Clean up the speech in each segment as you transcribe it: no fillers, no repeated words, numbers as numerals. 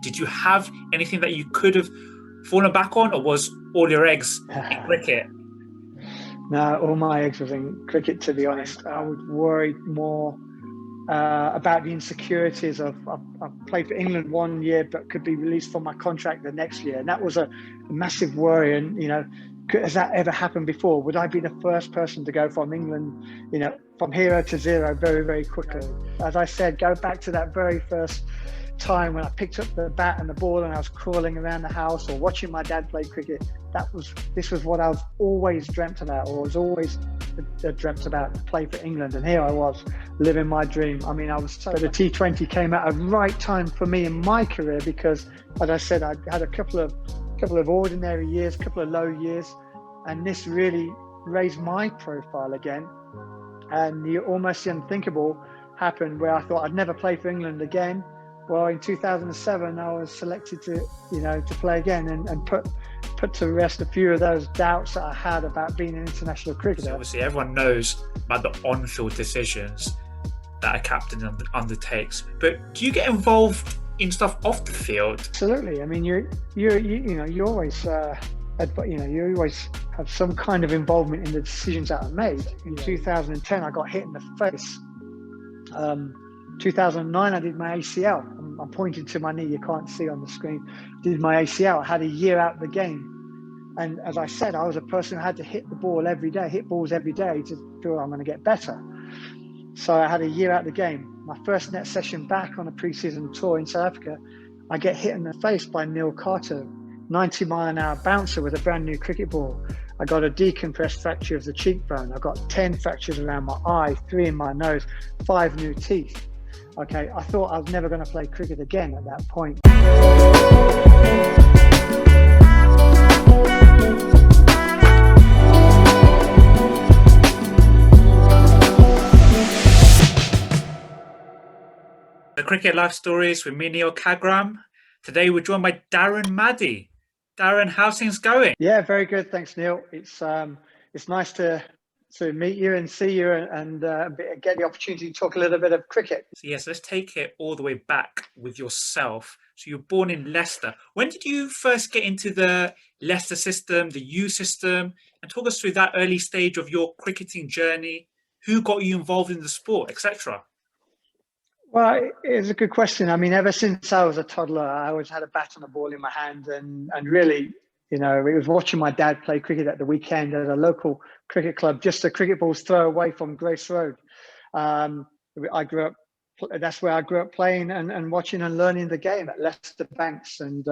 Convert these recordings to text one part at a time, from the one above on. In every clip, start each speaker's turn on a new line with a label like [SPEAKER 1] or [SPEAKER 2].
[SPEAKER 1] Did you have anything that you could have fallen back on, or was all your eggs in cricket?
[SPEAKER 2] No, all my eggs was in cricket, to be honest. I would worry more about the insecurities of I've played for England 1 year, but could be released from my contract the next year. And that was a massive worry. And, has that ever happened before? Would I be the first person to go from England, from hero to zero very, very quickly? As I said, go back to that very first time when I picked up the bat and the ball and I was crawling around the house or watching my dad play cricket. This was what I've always dreamt about, or was always dreamt about, to play for England. And here I was living my dream. I mean, the T20 came at a right time for me in my career, because, as I said, I had a couple of ordinary years, a couple of low years, and this really raised my profile again. And almost the unthinkable happened, where I thought I'd never play for England again. Well, in 2007, I was selected to play again and put to rest a few of those doubts that I had about being an international cricketer.
[SPEAKER 1] So obviously, everyone knows about the on-field decisions that a captain undertakes, but do you get involved in stuff off the field?
[SPEAKER 2] Absolutely. I mean, you always you always have some kind of involvement in the decisions that are made. In 2010, I got hit in the face. 2009, I did my ACL. I'm pointing to my knee, you can't see on the screen. Did my ACL, I had a year out of the game. And as I said, I was a person who had to hit balls every day to feel I'm going to get better. So I had a year out of the game. My first net session back on a pre-season tour in South Africa, I get hit in the face by Neel Khagram, 90-mile-an-hour bouncer with a brand new cricket ball. I got a decompressed fracture of the cheekbone. I got 10 fractures around my eye, 3 in my nose, 5 new teeth. Okay, I thought I was never going to play cricket again at that point.
[SPEAKER 1] The Cricket Life Stories with me, Neel Khagram. Today we're joined by Darren Maddy. Darren, how's things going?
[SPEAKER 2] Yeah, very good. Thanks, Neil. It's nice to meet you and see you and get the opportunity to talk a little bit of cricket.
[SPEAKER 1] So yes, let's take it all the way back with yourself. So you were born in Leicester. When did you first get into the Leicester system, the U system? And talk us through that early stage of your cricketing journey. Who got you involved in the sport, etc.?
[SPEAKER 2] Well, it's a good question. I mean, ever since I was a toddler, I always had a bat and a ball in my hand, and really, it was watching my dad play cricket at the weekend at a local cricket club, just a cricket ball's throw away from Grace Road. That's where I grew up playing and watching and learning the game at Leicester Banks. And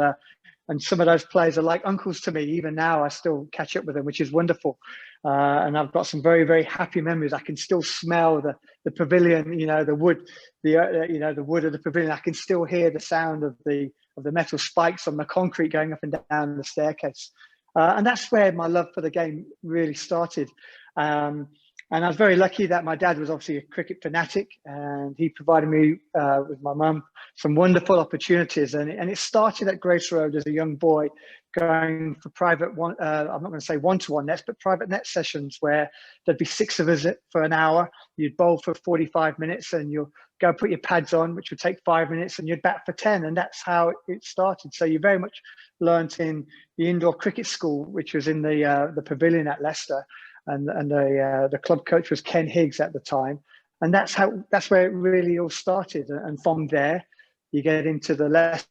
[SPEAKER 2] some of those players are like uncles to me. Even now, I still catch up with them, which is wonderful. And I've got some very, very happy memories. I can still smell the pavilion, the wood, the wood of the pavilion. I can still hear the sound of the metal spikes on the concrete going up and down the staircase. And that's where my love for the game really started. And I was very lucky that my dad was obviously a cricket fanatic, and he provided me with my mum some wonderful opportunities. And it started at Grace Road as a young boy, going for private I'm not going to say one-to-one nets, but private net sessions where there'd be 6 of us for an hour. You'd bowl for 45 minutes and you'll go put your pads on, which would take 5 minutes, and you'd bat for 10. And that's how it started. So you very much learnt in the indoor cricket school, which was in the pavilion at Leicester. And the club coach was Ken Higgs at the time, and that's where it really all started. And from there, you get into the Leicester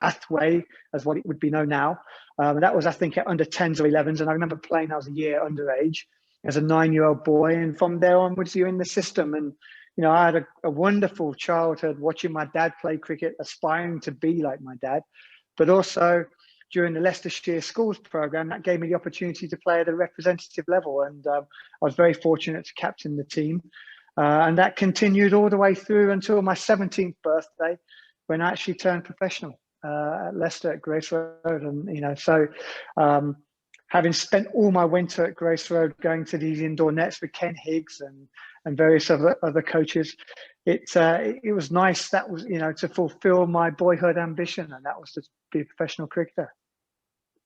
[SPEAKER 2] pathway, as what it would be known now. And that was, I think, at under 10s or 11s. And I remember playing. I was a year underage as a 9-year-old boy, and from there onwards, you're in the system. And I had a wonderful childhood watching my dad play cricket, aspiring to be like my dad, but also during the Leicestershire schools program, that gave me the opportunity to play at a representative level. And I was very fortunate to captain the team. And that continued all the way through until my 17th birthday, when I actually turned professional at Leicester at Grace Road. And, so having spent all my winter at Grace Road going to these indoor nets with Ken Higgs and various other coaches, it was nice. That was, to fulfill my boyhood ambition, and that was to be a professional cricketer.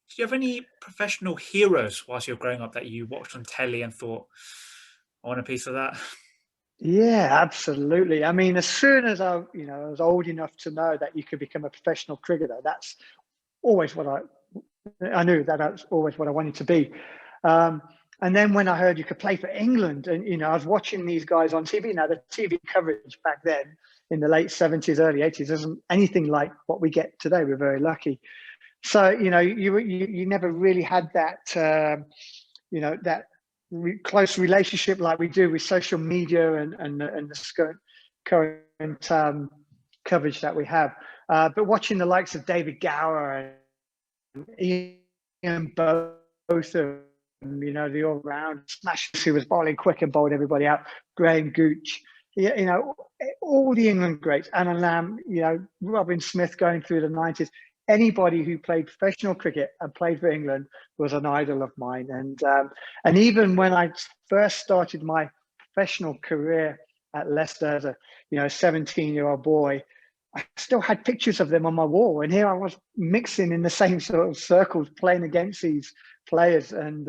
[SPEAKER 1] Do you have any professional heroes whilst you were growing up that you watched on telly and thought, I want a piece of that?
[SPEAKER 2] Yeah, absolutely. I mean, as soon as I was old enough to know that you could become a professional cricketer, that's always what I knew that that's always what I wanted to be. Um, and then when I heard you could play for England, and I was watching these guys on TV. Now the TV coverage back then in the late 70s, early 80s isn't anything like what we get today. We're very lucky. So you never really had that that close relationship like we do with social media and the current coverage that we have. But watching the likes of David Gower and Ian Botham, the all-round smashers who was bowling quick and bowled everybody out, Graham Gooch, all the England greats, Anna Lamb, Robin Smith going through the 90s. Anybody who played professional cricket and played for England was an idol of mine. And even when I first started my professional career at Leicester as a 17-year-old boy, I still had pictures of them on my wall, and here I was mixing in the same sort of circles, playing against these players, and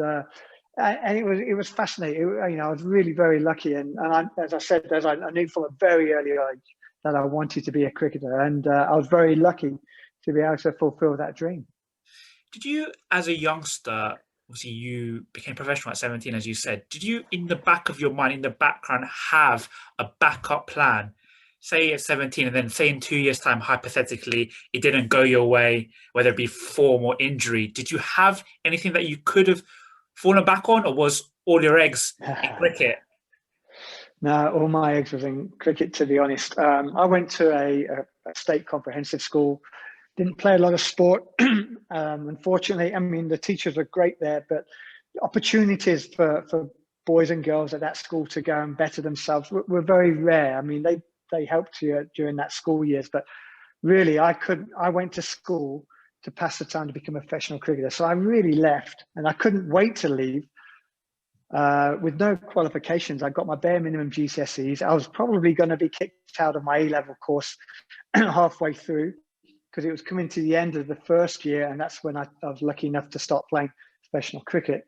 [SPEAKER 2] it was fascinating. I was really very lucky, and as I said, I knew from a very early age that I wanted to be a cricketer, and I was very lucky to be able to fulfill that dream.
[SPEAKER 1] Did you, as a youngster, obviously you became professional at 17, as you said, did you, in the back of your mind, in the background, have a backup plan? Say at 17, and then say in 2 years' time, hypothetically, it didn't go your way, whether it be form or injury. Did you have anything that you could have fallen back on, or was all your eggs in cricket?
[SPEAKER 2] No, all my eggs was in cricket, to be honest. I went to a state comprehensive school, didn't play a lot of sport. Unfortunately, I mean, the teachers were great there, but the opportunities for boys and girls at that school to go and better themselves were very rare. I mean, they helped you during that school years, but really, I went to school to pass the time to become a professional cricketer. So I really left, and I couldn't wait to leave. With no qualifications, I got my bare minimum GCSEs. I was probably going to be kicked out of my A-level course halfway through, because it was coming to the end of the first year, and that's when I was lucky enough to start playing professional cricket.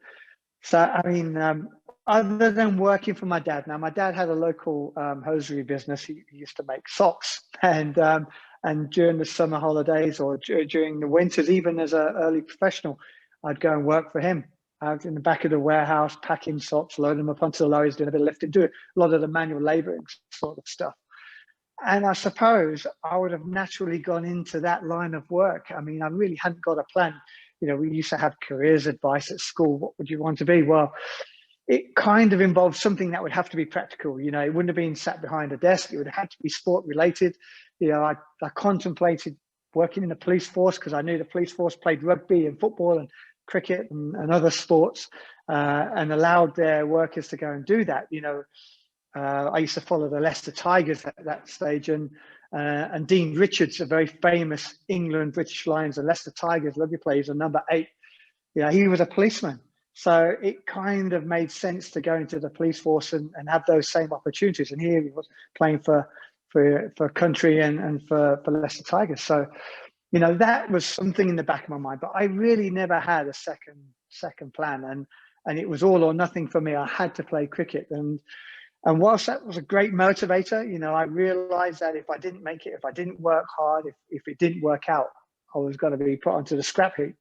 [SPEAKER 2] So, I mean, other than working for my dad, now my dad had a local hosiery business. He used to make socks, and during the summer holidays or during the winters, even as an early professional, I'd go and work for him out in the back of the warehouse, packing socks, loading them up onto the lorries, doing a bit of lifting, do a lot of the manual labouring sort of stuff. And I suppose I would have naturally gone into that line of work. I mean, I really hadn't got a plan. We used to have careers advice at school. What would you want to be? Well, it kind of involved something that would have to be practical. It wouldn't have been sat behind a desk. It would have had to be sport related. I contemplated working in the police force because I knew the police force played rugby and football and cricket and other sports, and allowed their workers to go and do that. I used to follow the Leicester Tigers at that stage, and Dean Richards, a very famous England, British Lions, and Leicester Tigers rugby player, is a number 8. He was a policeman, so it kind of made sense to go into the police force and have those same opportunities. And here he was playing for country and for Leicester Tigers. So that was something in the back of my mind, but I really never had a second plan, and it was all or nothing for me. I had to play cricket, and whilst that was a great motivator, I realized that if I didn't make it, if I didn't work hard, if it didn't work out, I was going to be put onto the scrap heap.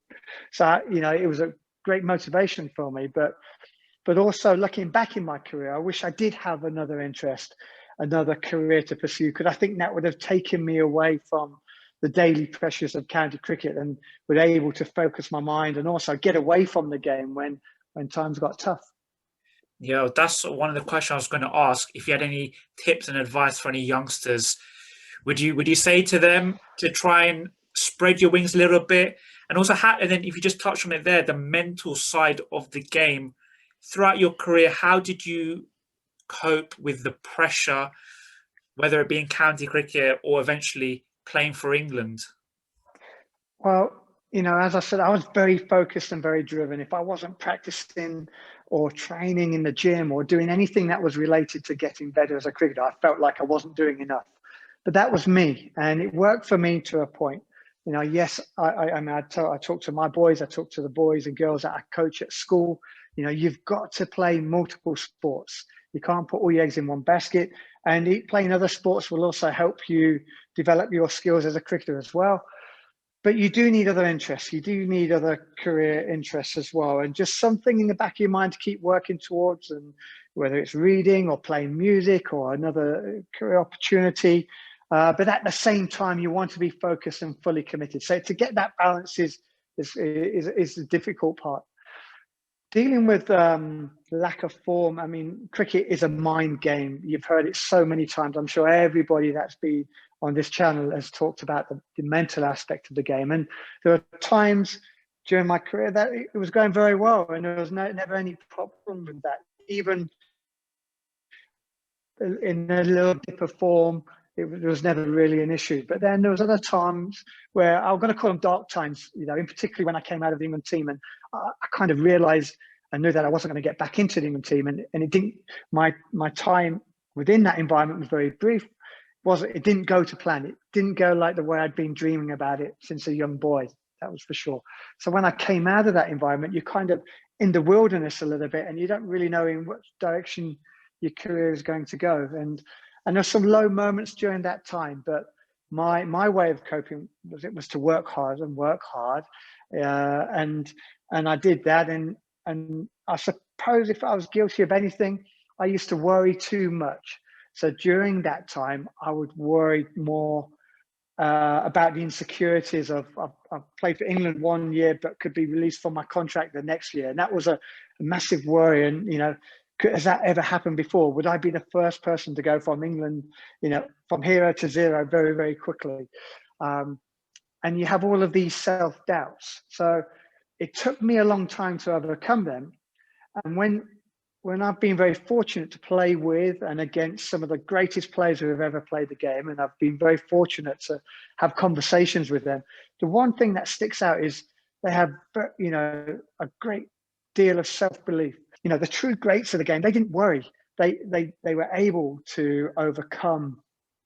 [SPEAKER 2] So, it was a great motivation for me. But also looking back in my career, I wish I did have another interest, another career to pursue, because I think that would have taken me away from the daily pressures of county cricket and was able to focus my mind and also get away from the game when times got tough.
[SPEAKER 1] Yeah, that's one of the questions I was going to ask. If you had any tips and advice for any youngsters, would you say to them to try and spread your wings a little bit, and also and then if you just touch on it there, the mental side of the game throughout your career, how did you cope with the pressure, whether it be in county cricket or eventually playing for England?
[SPEAKER 2] Well, as I said, I was very focused and very driven. If I wasn't practicing or training in the gym or doing anything that was related to getting better as a cricketer, I felt like I wasn't doing enough. But that was me, and it worked for me to a point. Yes, I talk to my boys, I talk to the boys and girls that I coach at school. You've got to play multiple sports. You can't put all your eggs in one basket. And playing other sports will also help you develop your skills as a cricketer as well. But you do need other interests. You do need other career interests as well. And just something in the back of your mind to keep working towards, and whether it's reading or playing music or another career opportunity. But at the same time, you want to be focused and fully committed. So to get that balance is the difficult part. Dealing with lack of form, I mean, cricket is a mind game. You've heard it so many times. I'm sure everybody that's been on this channel has talked about the mental aspect of the game. And there are times during my career that it was going very well, and there was never any problem with that. Even in a little dip of form, it was never really an issue. But then there was other times where I'm going to call them dark times, you know, in particular when I came out of the England team, and I kind of realized I knew that I wasn't going to get back into the England team, and it didn't. My time within that environment was very brief. It didn't go to plan. It didn't go like the way I'd been dreaming about it since a young boy. That was for sure. So when I came out of that environment, you're kind of in the wilderness a little bit, and you don't really know in what direction your career is going to go. And there's some low moments during that time, but my way of coping was to work hard, and I did that. And I suppose if I was guilty of anything, I used to worry too much. So during that time, I would worry more about the insecurities of I've played for England 1 year, but could be released from my contract the next year. And that was a massive worry. And, you know, has that ever happened before? Would I be the first person to go from England, you know, from hero to zero very, very quickly? And you have all of these self-doubts. So it took me a long time to overcome them. And when I've been very fortunate to play with and against some of the greatest players who have ever played the game, and I've been very fortunate to have conversations with them, the one thing that sticks out is they have, you know, a great deal of self-belief. You know, the true greats of the game, they didn't worry. They were able to overcome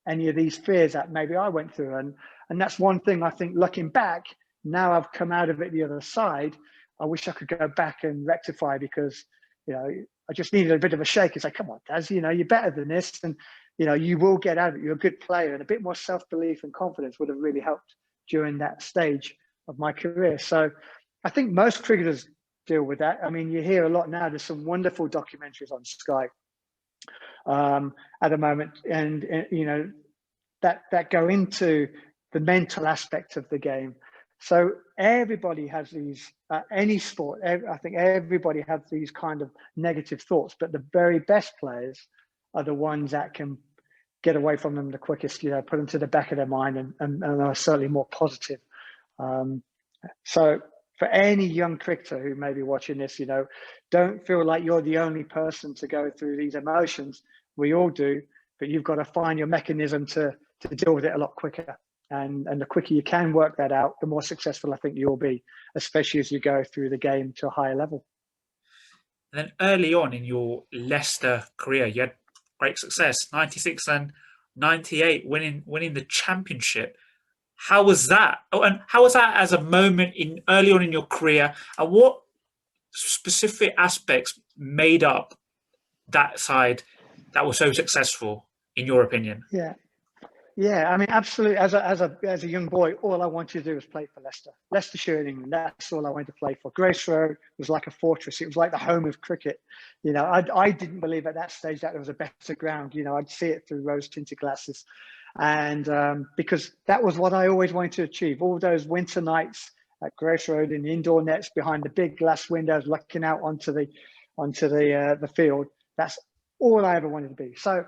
[SPEAKER 2] any of these fears that maybe I went through. And that's one thing I think, looking back, now I've come out of it the other side, I wish I could go back and rectify, because, you know, I just needed a bit of a shake and say, come on, Daz, you know, you're better than this. And, you know, you will get out of it. You're a good player. And a bit more self-belief and confidence would have really helped during that stage of my career. So I think most cricketers deal with that. I mean, you hear a lot now. There's some wonderful documentaries on Sky at the moment. And you know, that go into the mental aspect of the game. So everybody has these, any sport, I think everybody has these kind of negative thoughts, but the very best players are the ones that can get away from them the quickest, you know, put them to the back of their mind, and are certainly more positive. So for any young cricketer who may be watching this, you know, don't feel like you're the only person to go through these emotions. We all do, but you've got to find your mechanism to deal with it a lot quicker. And the quicker you can work that out, the more successful I think you'll be, especially as you go through the game to a higher level.
[SPEAKER 1] And then early on in your Leicester career, you had great success, 96 and 98, winning the championship. How was that? Oh, and how was that as a moment in early on in your career? And what specific aspects made up that side that was so successful, in your opinion?
[SPEAKER 2] Yeah, I mean, absolutely. As a young boy, all I wanted to do was play for Leicester, Leicestershire in England. That's all I wanted to play for. Grace Road was like a fortress. It was like the home of cricket. You know, I didn't believe at that stage that there was a better ground. You know, I'd see it through rose-tinted glasses, and because that was what I always wanted to achieve. All those winter nights at Grace Road in the indoor nets behind the big glass windows, looking out onto the field. That's all I ever wanted to be. So,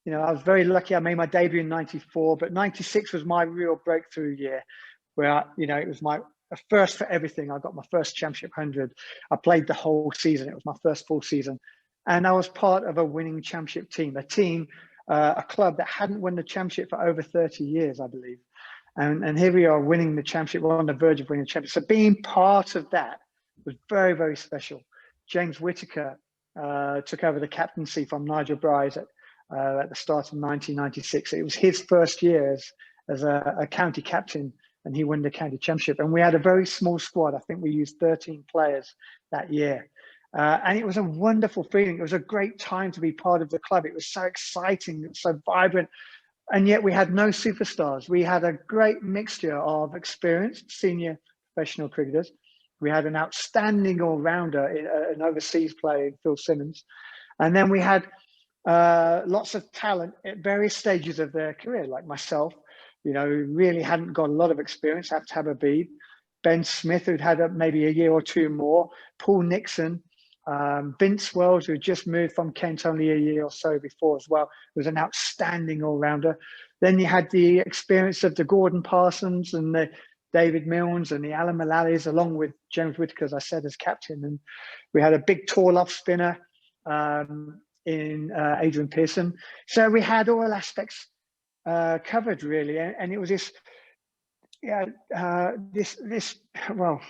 [SPEAKER 2] you know, I was very lucky. I made my debut in 94, but 96 was my real breakthrough year, where, you know, it was my first for everything. I got my first championship 100. I played the whole season. It was my first full season. And I was part of a winning championship team, a club that hadn't won the championship for over 30 years, I believe. And here we are winning the championship. We're on the verge of winning the championship. So being part of that was very, very special. James Whitaker took over the captaincy from Nigel Bryce at the start of 1996. It was his first year as a county captain, and he won the county championship. And we had a very small squad. I think we used 13 players that year. And it was a wonderful feeling. It was a great time to be part of the club. It was so exciting, it was so vibrant. And yet we had no superstars. We had a great mixture of experienced senior professional cricketers. We had an outstanding all-rounder, an overseas player, Phil Simmons. And then we had lots of talent at various stages of their career, like myself, who really hadn't got a lot of experience, Abtab Habib, Ben Smith, who'd had maybe a year or two more, Paul Nixon, Vince Wells, who just moved from Kent only a year or so before as well, was an outstanding all-rounder. Then you had the experience of the Gordon Parsons and the David Milnes and the Alan Mullallies, along with James Whitaker, as I said, as captain. And we had a big tall off spinner in Adrian Pearson. So we had all aspects covered really, and it was this, well,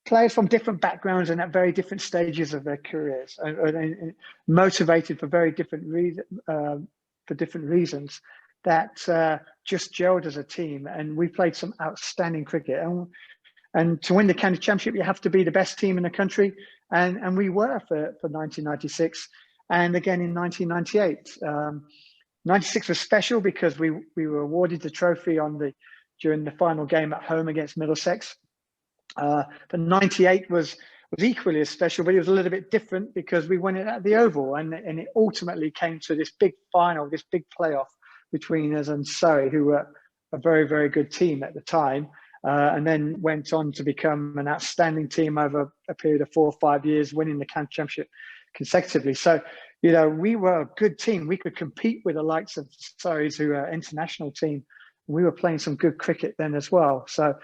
[SPEAKER 2] players from different backgrounds and at very different stages of their careers, and motivated for very different reasons, that just gelled as a team. And we played some outstanding cricket. And to win the county championship, you have to be the best team in the country, and we were for 1996, and again in 1998. 96 was special because we were awarded the trophy during the final game at home against Middlesex. But 98 was equally as special, but it was a little bit different because we won it at the Oval, and it ultimately came to this big final, this big playoff between us and Surrey, who were a very, very good team at the time, and then went on to become an outstanding team over a period of 4 or 5 years, winning the county championship consecutively. So, we were a good team. We could compete with the likes of Surrey's, who are an international team. We were playing some good cricket then as well. So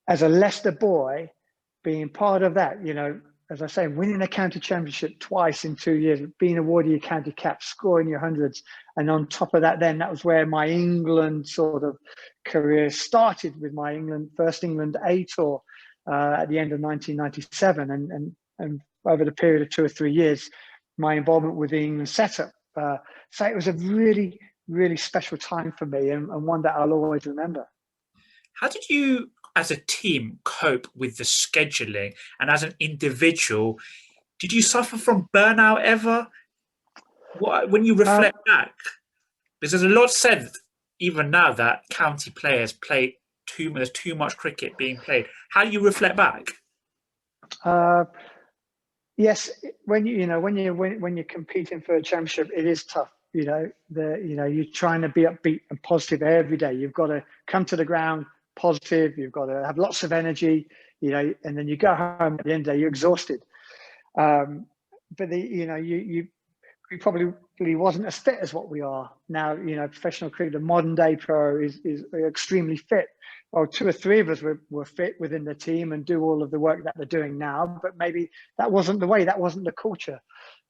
[SPEAKER 2] as a Leicester boy, being part of that, as I say, winning a county championship twice in 2 years, being awarded your county cap, scoring your hundreds. And on top of that, then that was where my England sort of career started, with my first England A tour at the end of 1997. And over the period of 2 or 3 years, my involvement with the England setup. So it was a really, really special time for me, and one that I'll always remember.
[SPEAKER 1] How did you, as a team, cope with the scheduling? And as an individual, did you suffer from burnout ever? When you reflect back, because there's a lot said even now that county players play there's too much cricket being played. How do you reflect back?
[SPEAKER 2] Yes, when you're competing for a championship, it is tough. You're trying to be upbeat and positive every day. You've got to come to the ground positive. You've got to have lots of energy, and then you go home at the end of the day, you're exhausted. But we probably wasn't as fit as what we are now. Professional cricket, the modern day pro is extremely fit. Well, 2 or 3 of us were fit within the team and do all of the work that they're doing now, but maybe that wasn't the way, that wasn't the culture.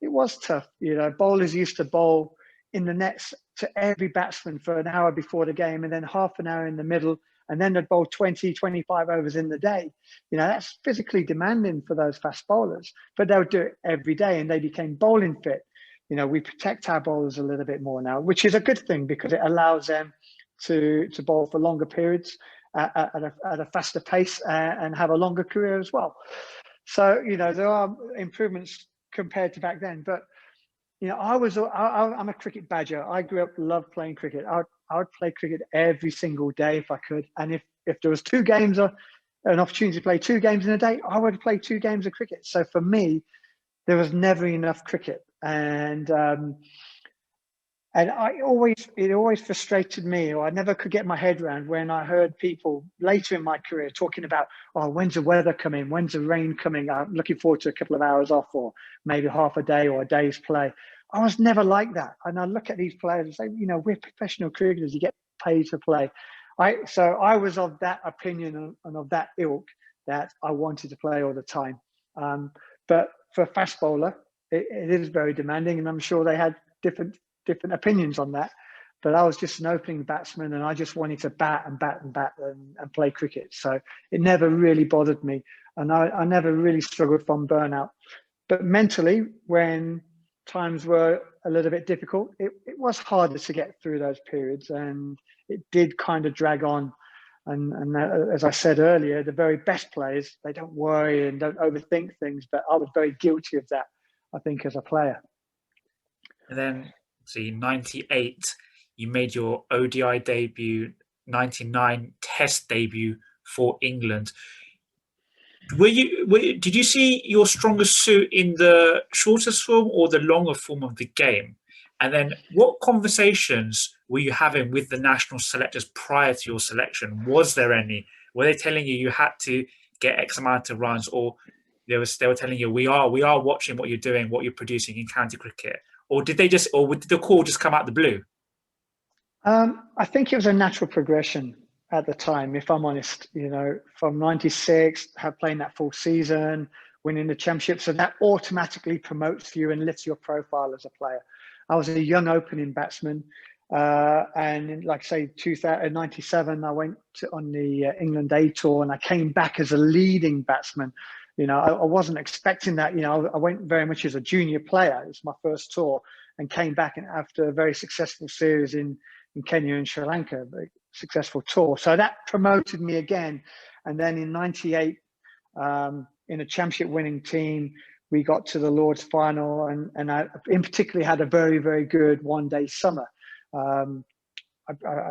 [SPEAKER 2] It was tough. Bowlers used to bowl in the nets to every batsman for an hour before the game, and then half an hour in the middle, and then they'd bowl 20, 25 overs in the day. That's physically demanding for those fast bowlers, but they would do it every day, and they became bowling fit. We protect our bowlers a little bit more now, which is a good thing because it allows them to bowl for longer periods at a faster pace and have a longer career as well. So, there are improvements compared to back then. But, I'm a cricket badger. I grew up, loved playing cricket. I would play cricket every single day if I could. And if there was 2 games or an opportunity to play 2 games in a day, I would play 2 games of cricket. So for me, there was never enough cricket. And it always frustrated me, or I never could get my head around when I heard people later in my career talking about, when's the weather coming? When's the rain coming? I'm looking forward to a couple of hours off, or maybe half a day or a day's play. I was never like that. And I look at these players and say, we're professional cricketers, you get paid to play. So I was of that opinion and of that ilk, that I wanted to play all the time. But for a fast bowler, it is very demanding, and I'm sure they had different opinions on that. But I was just an opening batsman, and I just wanted to bat and play cricket. So it never really bothered me, and I never really struggled from burnout. But mentally, when times were a little bit difficult, it was harder to get through those periods, and it did kind of drag on As I said earlier, the very best players, they don't worry and don't overthink things, but I was very guilty of that, I think, as a player.
[SPEAKER 1] And then, see, 98, you made your ODI debut, 99 Test debut for England. Did you see your strongest suit in the shortest form or the longer form of the game? And then what conversations were you having with the national selectors prior to your selection? Was there any? Were they telling you had to get X amount of runs, or they were telling you we are watching what you're doing, what you're producing in county cricket? Or did did the call just come out the blue?
[SPEAKER 2] I think it was a natural progression at the time, if I'm honest. From 96, playing that full season, winning the championship, so that automatically promotes you and lifts your profile as a player. I was a young opening batsman, and like say 1997, I went on the England A tour, and I came back as a leading batsman. I wasn't expecting that. I went very much as a junior player. It was my first tour, and came back after a very successful series in Kenya and Sri Lanka, a very successful tour. So that promoted me again. And then in 98, in a championship winning team, we got to the Lord's final, and I in particular had a very, very good one-day summer. I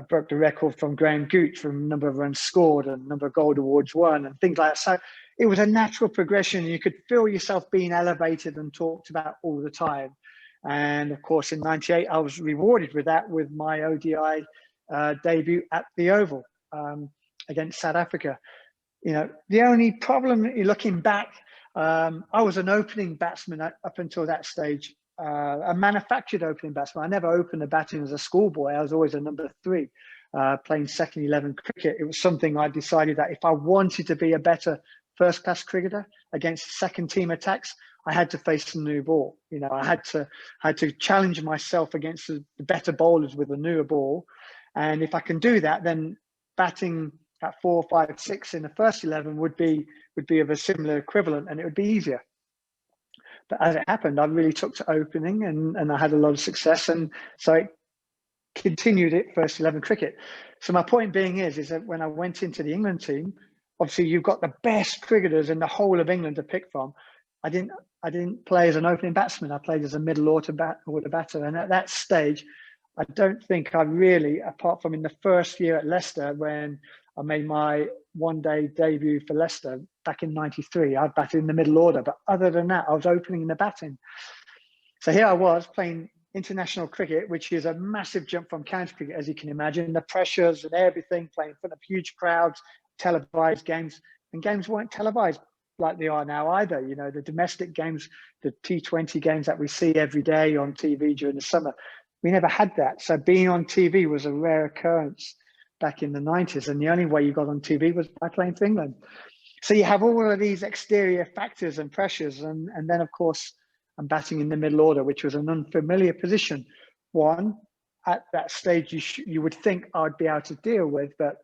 [SPEAKER 2] broke the record from Graham Gooch from number of runs scored and number of gold awards won and things like that. So it was a natural progression. You could feel yourself being elevated and talked about all the time. And of course, in 98, I was rewarded with that with my ODI debut at the Oval against South Africa. The only problem, looking back, I was an opening batsman up until that stage, a manufactured opening batsman. I never opened the batting as a schoolboy. I was always a number 3, playing second 11 cricket. It was something I decided that if I wanted to be a better first-class cricketer against second-team attacks, I had to face the new ball. I had to challenge myself against the better bowlers with a newer ball. And if I can do that, then batting at 4, 5, 6 in the first 11 would be of a similar equivalent, and it would be easier. But as it happened, I really took to opening, and I had a lot of success, and so it continued at first 11 cricket. So my point being is that when I went into the England team, obviously you've got the best cricketers in the whole of England to pick from. I didn't play as an opening batsman. I played as a middle order batter, and at that stage, I don't think I really, apart from in the first year at Leicester when I made my one-day debut for Leicester back in '93, I batted in the middle order. But other than that, I was opening in the batting. So here I was playing international cricket, which is a massive jump from county cricket, as you can imagine. The pressures and everything, playing in front of huge crowds, televised games, and games weren't televised like they are now either. The domestic games, the T20 games that we see every day on TV during the summer, we never had that. So being on TV was a rare occurrence back in the 90s, and the only way you got on TV was by playing for England. So you have all of these exterior factors and pressures, and then of course I'm batting in the middle order, which was an unfamiliar position. One, at that stage you would think I'd be able to deal with, but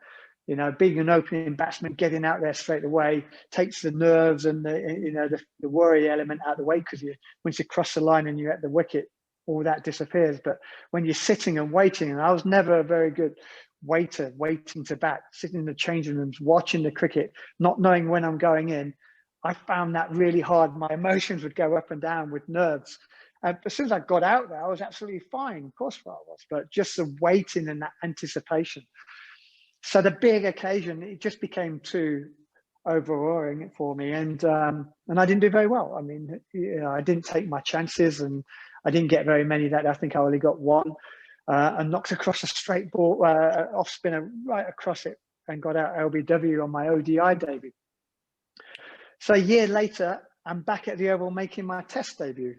[SPEAKER 2] being an opening batsman, getting out there straight away takes the nerves and the worry element out of the way, because once you cross the line and you're at the wicket, all that disappears. But when you're sitting and waiting, and I was never a very good waiter, waiting to bat, sitting in the changing rooms, watching the cricket, not knowing when I'm going in, I found that really hard. My emotions would go up and down with nerves. As soon as I got out there, I was absolutely fine. Of course I was, but just the waiting and that anticipation. So the big occasion, it just became too overawing for me, and I didn't do very well. I mean, I didn't take my chances, and I didn't get very many. That I think I only got one, and knocked across a straight ball, off spinner right across it, and got out LBW on my ODI debut. So a year later, I'm back at the Oval making my Test debut,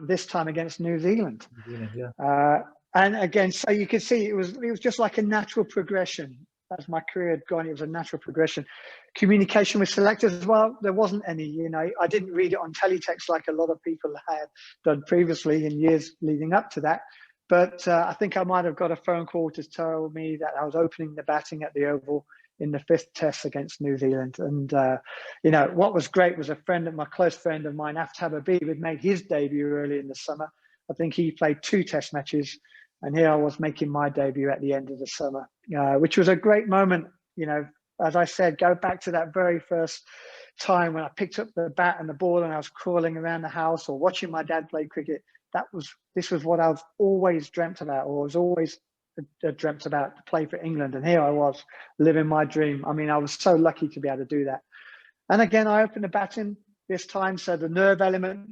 [SPEAKER 2] this time against New Zealand.
[SPEAKER 1] Yeah.
[SPEAKER 2] And again, so you can see it was just like a natural progression. As my career had gone, it was a natural progression. Communication with selectors as well, there wasn't any. I didn't read it on teletext like a lot of people had done previously in years leading up to that. But I think I might have got a phone call to tell me that I was opening the batting at the Oval in the 5th Test against New Zealand. And what was great was my close friend of mine, Aftab Habib, had made his debut early in the summer. I think he played 2 Test matches And here I was making my debut at the end of the summer, which was a great moment. You know, as I said, go back to that very first time when I picked up the bat and the ball and I was crawling around the house or watching my dad play cricket. This was what I've always dreamt about, or was always dreamt about, to play for England. And here I was living my dream. I mean, I was so lucky to be able to do that. And again, I opened the batting this time, so the nerve element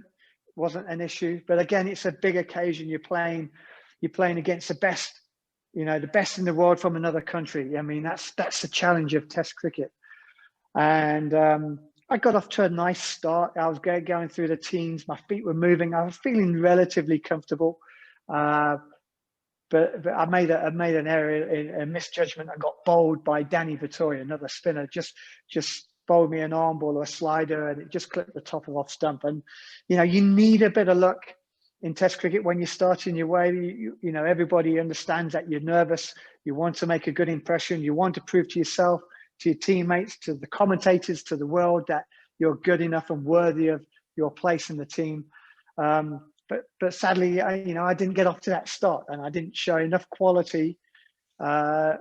[SPEAKER 2] wasn't an issue. But again, it's a big occasion. You're playing against the best, you know, the best in the world from another country. I mean, that's the challenge of Test cricket. And I got off to a nice start. I was going through the teams. My feet were moving. I was feeling relatively comfortable. But I made an error in a misjudgment. I got bowled by Danny Vittori, another spinner, just bowled me an arm ball or a slider, and it just clipped the top of off stump. And, you know, you need a bit of luck in Test cricket when you're starting your way. You know, everybody understands that you're nervous. You want to make a good impression. You want to prove to yourself, to your teammates, to the commentators, to the world, that you're good enough and worthy of your place in the team. But sadly, I didn't get off to that start, and I didn't show enough quality to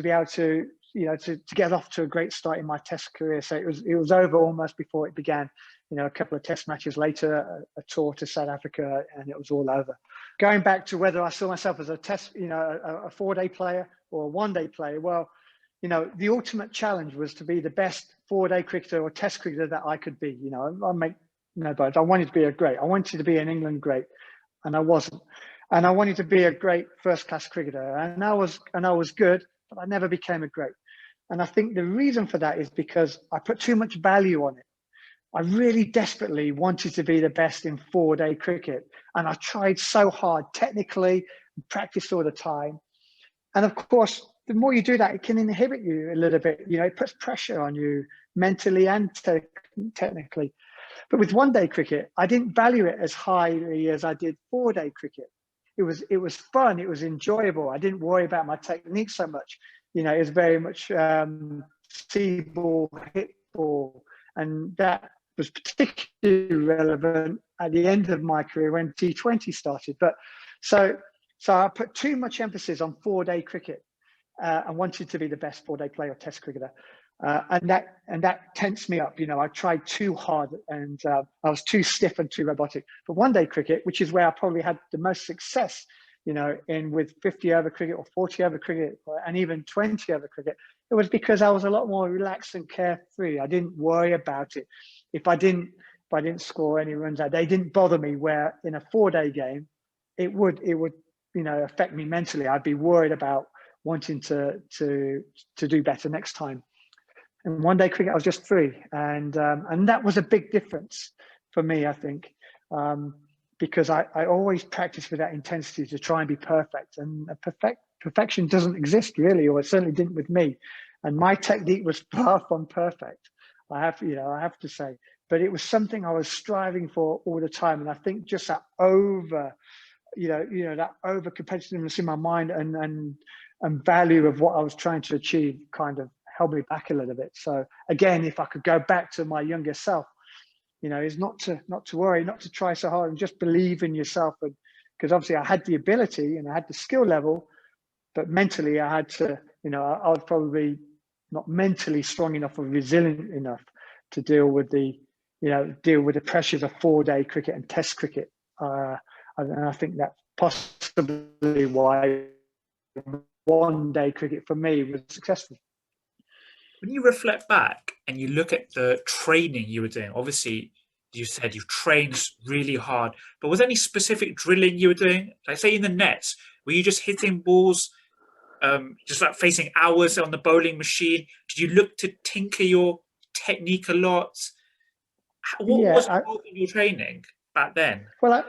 [SPEAKER 2] be able to, you know, to get off to a great start in my Test career. So it was over almost before it began. You know, a couple of Test matches later, a tour to South Africa, and it was all over. Going back to whether I saw myself as a Test, you know, a 4-day player or a 1-day player, well, you know, the ultimate challenge was to be the best 4-day cricketer or Test cricketer that I could be. You know, I make no bones. I wanted to be a great. I wanted to be an England great, and I wasn't. And I wanted to be a great first-class cricketer, and I was good, but I never became a great. And I think the reason for that is because I put too much value on it. I really desperately wanted to be the best in 4-day cricket, and I tried so hard technically, practiced all the time. And of course, the more you do that, it can inhibit you a little bit. You know, it puts pressure on you mentally and technically. But with 1-day cricket, I didn't value it as highly as I did 4-day cricket. It was fun. It was enjoyable. I didn't worry about my technique so much. You know, it was very much see ball, hit ball, and that was particularly relevant at the end of my career when T20 started. But so I put too much emphasis on 4-day cricket. I wanted to be the best 4-day player or Test cricketer, and that tensed me up. You know, I tried too hard, and I was too stiff and too robotic. But 1-day cricket, which is where I probably had the most success, you know, with 50-over cricket or 40-over cricket, and even 20-over cricket, it was because I was a lot more relaxed and carefree. I didn't worry about it. If I didn't score any runs out, they didn't bother me. Where in a 4-day game, it would you know, affect me mentally. I'd be worried about wanting to do better next time. And 1-day cricket, I was just free, and that was a big difference for me, I think, because I always practiced with that intensity to try and be perfect, and perfection doesn't exist really, or it certainly didn't with me. And my technique was far from perfect, I have to say, but it was something I was striving for all the time. And I think just that over competitiveness in my mind and value of what I was trying to achieve kind of held me back a little bit. So again, if I could go back to my younger self, you know, is not to worry, not to try so hard, and just believe in yourself. And because obviously I had the ability and I had the skill level, but mentally I had to, you know, I was probably not mentally strong enough or resilient enough to deal with the pressures of 4-day cricket and Test cricket. And I think that's possibly why 1-day cricket for me was successful.
[SPEAKER 1] When you reflect back and you look at the training you were doing, obviously you said you trained really hard, but was there any specific drilling you were doing? Like say in the nets, were you just hitting balls, just like facing hours on the bowling machine? Did you look to tinker your technique a lot? What was involved in your training back then?
[SPEAKER 2] Well,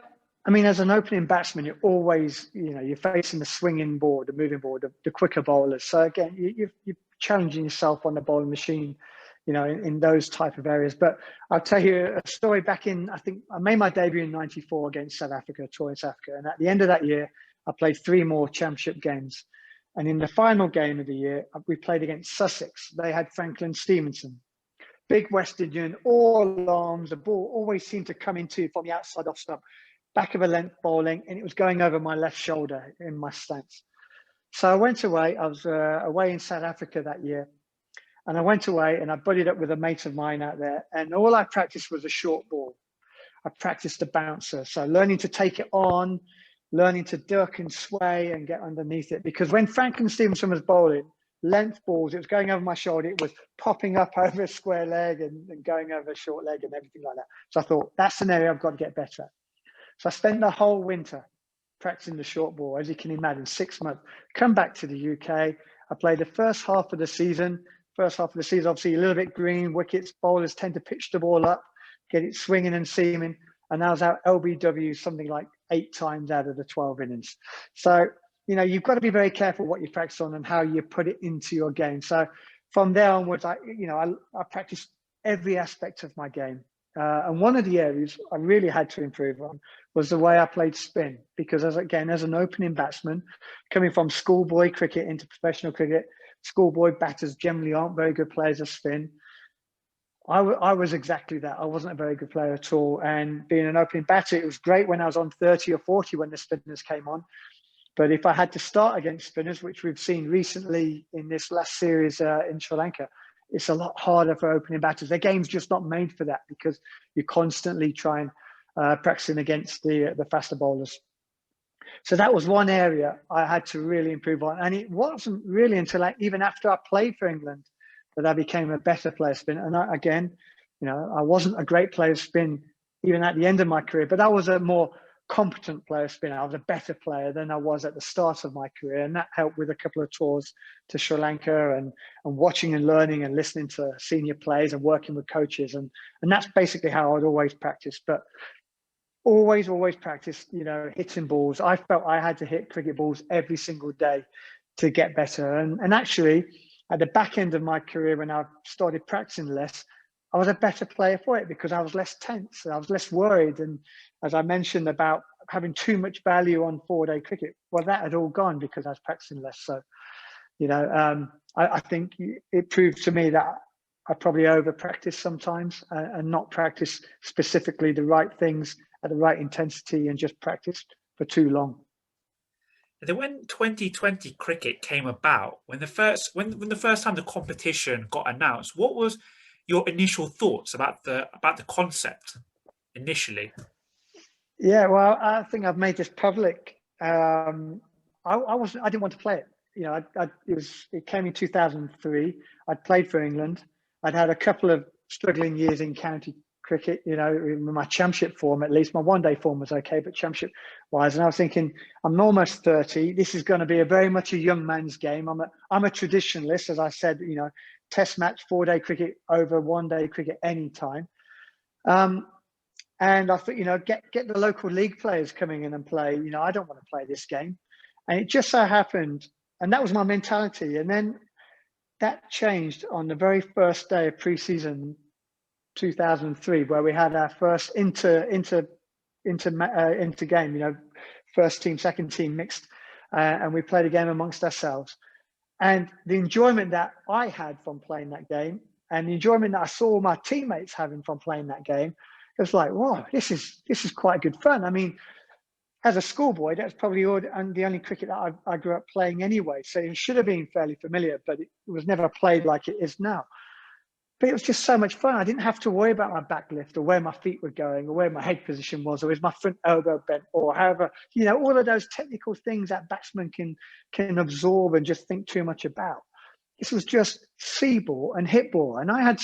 [SPEAKER 2] I mean, as an opening batsman, you're always, you know, you're facing the swinging ball, the moving ball, the quicker bowlers. So again, you're challenging yourself on the bowling machine, you know, in those type of areas. But I'll tell you a story back in, I think I made my debut in '94 against South Africa, a tour in South Africa. And at the end of that year, I played 3 more championship games. And in the final game of the year, we played against Sussex. They had Franklin Stevenson, big West Indian, all arms. The ball always seemed to come into from the outside off stump. back of a length bowling, and it was going over my left shoulder in my stance. So I went away. I was away in South Africa that year. And I went away and I buddied up with a mate of mine out there. And all I practiced was a short ball. I practiced the bouncer. So learning to take it on, learning to duck and sway and get underneath it. Because when Franklin Stevenson was bowling, length balls, it was going over my shoulder. It was popping up over a square leg and going over a short leg and everything like that. So I thought, that's an area I've got to get better at. So I spent the whole winter practicing the short ball, as you can imagine, 6 months. Come back to the UK. I played the first half of the season. First half of the season, obviously a little bit green, wickets, bowlers tend to pitch the ball up, get it swinging and seaming. And I was out LBW something like 8 times out of the 12 innings. So, you know, you've got to be very careful what you practice on and how you put it into your game. So from there onwards, I practiced every aspect of my game. And one of the areas I really had to improve on was the way I played spin, because as an opening batsman, coming from schoolboy cricket into professional cricket, schoolboy batters generally aren't very good players of spin. I was exactly that. I wasn't a very good player at all. And being an opening batter, it was great when I was on 30 or 40 when the spinners came on. But if I had to start against spinners, which we've seen recently in this last series in Sri Lanka, it's a lot harder for opening batters. Their game's just not made for that, because you're constantly trying practicing against the faster bowlers. So that was one area I had to really improve on. And it wasn't really until even after I played for England that I became a better player spin. And I wasn't a great player spin even at the end of my career, but I was a more competent player spinner. I was a better player than I was at the start of my career. And that helped with a couple of tours to Sri Lanka and watching and learning and listening to senior players and working with coaches. And that's basically how I'd always practice. But always practice, hitting balls. I felt I had to hit cricket balls every single day to get better. And actually, at the back end of my career, when I started practicing less, I was a better player for it, because I was less tense and I was less worried. And as I mentioned about having too much value on 4-day cricket, well, that had all gone because I was practicing less. So, I think it proved to me that I probably over practice sometimes and not practice specifically the right things at the right intensity and just practiced for too long.
[SPEAKER 1] And then when 2020 cricket came about, when the first time the competition got announced, what was your initial thoughts about the concept initially?
[SPEAKER 2] Yeah, well, I think I've made this public. I didn't want to play it. It came in 2003. I'd played for England. I'd had a couple of struggling years in county cricket, in my championship form, at least. My one-day form was okay, but championship wise, and I was thinking, I'm almost 30. This is going to be very much a young man's game. I'm a traditionalist, as I said, test match, 4-day cricket over 1-day cricket anytime. And I thought, get the local league players coming in and play. I don't want to play this game. And it just so happened, and that was my mentality. And then that changed on the very first day of pre-season 2003, where we had our first inter game, first team, second team mixed, and we played a game amongst ourselves. And the enjoyment that I had from playing that game, and the enjoyment that I saw my teammates having from playing that game, it was like, wow, this is quite good fun. I mean, as a schoolboy, that's probably the only cricket that I grew up playing anyway. So it should have been fairly familiar, but it was never played like it is now. But it was just so much fun. I didn't have to worry about my back lift or where my feet were going or where my head position was or is my front elbow bent or however, all of those technical things that batsmen can absorb and just think too much about. This was just see ball and hit ball. And I had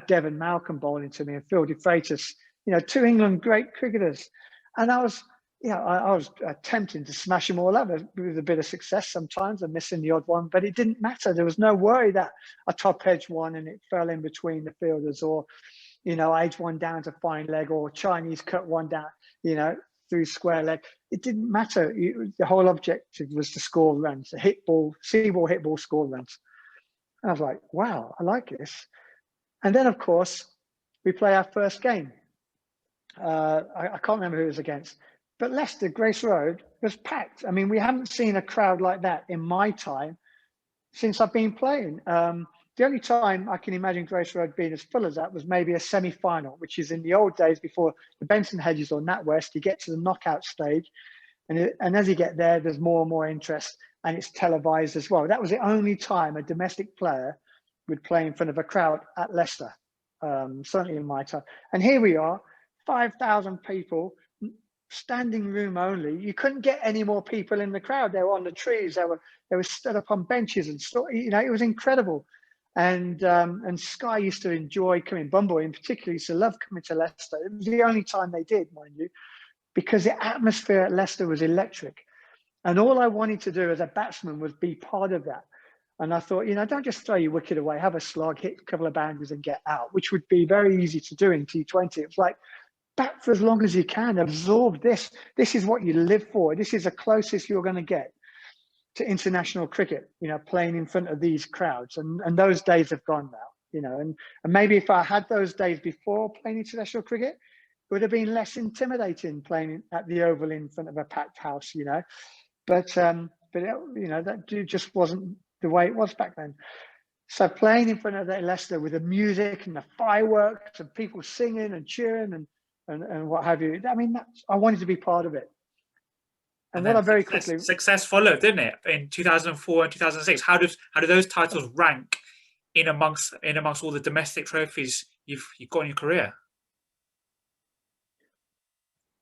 [SPEAKER 2] Devon Malcolm bowling to me and Phil de Freitas, 2 England great cricketers. And I was attempting to smash them all up with a bit of success sometimes and missing the odd one, but it didn't matter. There was no worry that a top edge one and it fell in between the fielders, or, edge one down to fine leg, or Chinese cut one down, through square leg. It didn't matter. The whole objective was to score runs, hit ball, see ball, hit ball, score runs. And I was like, wow, I like this. And then, of course, we play our first game. I can't remember who it was against. But Leicester, Grace Road, was packed. I mean, we haven't seen a crowd like that in my time since I've been playing. The only time I can imagine Grace Road being as full as that was maybe a semi-final, which is in the old days before the Benson Hedges or NatWest. You get to the knockout stage, and as you get there, there's more and more interest, and it's televised as well. That was the only time a domestic player would play in front of a crowd at Leicester, certainly in my time. And here we are, 5,000 people, standing room only. You couldn't get any more people in the crowd. They were on the trees. They were stood up on benches and stuff. You know, it was incredible. And Sky used to enjoy coming. Bumble in particular used to love coming to Leicester. It was the only time they did, mind you, because the atmosphere at Leicester was electric. And all I wanted to do as a batsman was be part of that. And I thought, you know, don't just throw your wicket away, have a slog, hit a couple of boundaries and get out, which would be very easy to do in T20. It's like, bat for as long as you can, absorb this. This is what you live for. This is the closest you're going to get to international cricket, you know, playing in front of these crowds. And those days have gone now, you know, and maybe if I had those days before playing international cricket, it would have been less intimidating playing at the Oval in front of a packed house, you know. But you know, that just wasn't the way it was back then. So playing in front of that Leicester with the music and the fireworks and people singing and cheering and what have you, I mean, I wanted to be part of it. And what I very quickly
[SPEAKER 1] success followed, didn't it? In 2004 and 2006. How do those titles rank in amongst all the domestic trophies you've got in your career?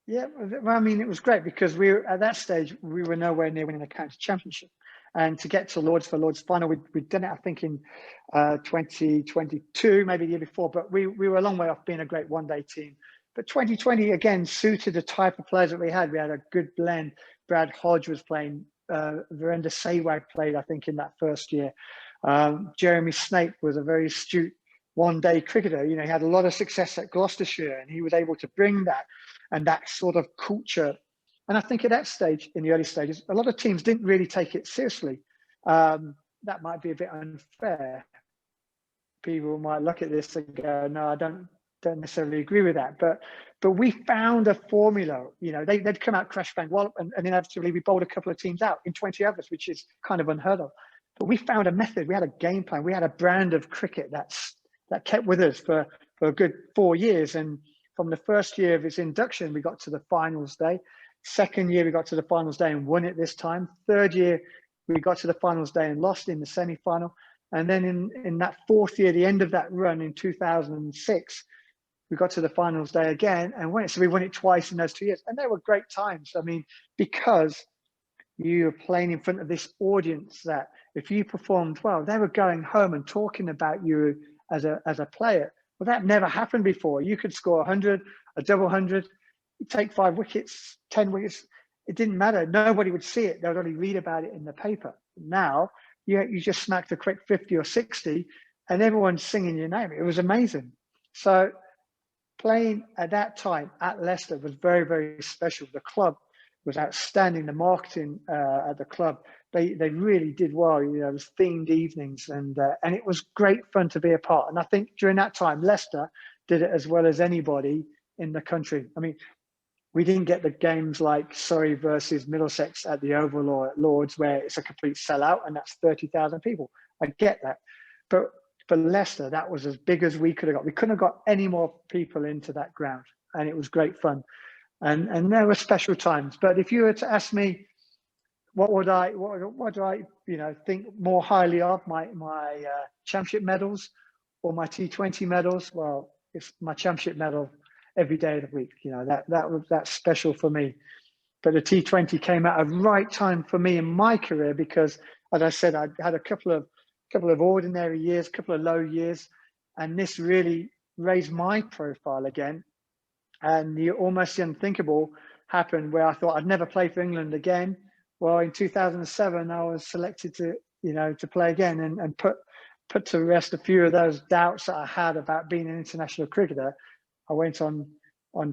[SPEAKER 2] Yeah, well, I mean, it was great because at that stage we were nowhere near winning a county championship, and to get to Lords for Lords final, we'd done it, I think, in 2022, maybe the year before, but we were a long way off being a great one-day team. But 2020 again suited the type of players that we had. We had a good blend. Brad Hodge was playing. Virender Sehwag played, I think, in that first year. Jeremy Snape was a very astute one-day cricketer. You know, he had a lot of success at Gloucestershire, and he was able to bring that and that sort of culture. And I think at that stage, in the early stages, a lot of teams didn't really take it seriously. That might be a bit unfair. People might look at this and go, "No, I don't necessarily agree with that." But we found a formula. You know, they'd come out crash bang wallop, and inevitably we bowled a couple of teams out in 20 overs, which is kind of unheard of. But we found a method. We had a game plan. We had a brand of cricket that kept with us for a good 4 years. And from the first year of its induction, we got to the finals day. Second year, we got to the finals day and won it this time. Third year, we got to the finals day and lost in the semi-final. And then in that fourth year, the end of that run in 2006, we got to the finals day again and won it. So we won it twice in those 2 years. And they were great times. I mean, because you were playing in front of this audience that if you performed well, they were going home and talking about you as a player. Well, that never happened before. You could score 100, a double 100, take 5 wickets, 10 wickets. It didn't matter. Nobody would see it. They would only read about it in the paper. Now, you just smacked a quick 50 or 60 and everyone's singing your name. It was amazing. So playing at that time at Leicester was very, very special. The club was outstanding. The marketing at the club, they really did well. You know, it was themed evenings and it was great fun to be a part. And I think during that time, Leicester did it as well as anybody in the country. I mean, we didn't get the games like Surrey versus Middlesex at the Oval or at Lords where it's a complete sellout and that's 30,000 people. I get that. But for Leicester, that was as big as we could have got. We couldn't have got any more people into that ground, and it was great fun. And there were special times. But if you were to ask me, what do I think more highly of, my championship medals or my T20 medals? Well, it's my championship medal every day of the week. You know, that's special for me. But the T20 came at a right time for me in my career because, as I said, I had a couple of ordinary years, a couple of low years, and this really raised my profile again. And the almost unthinkable happened where I thought I'd never play for England again. Well, in 2007, I was selected to play again and put to rest a few of those doubts that I had about being an international cricketer. I went on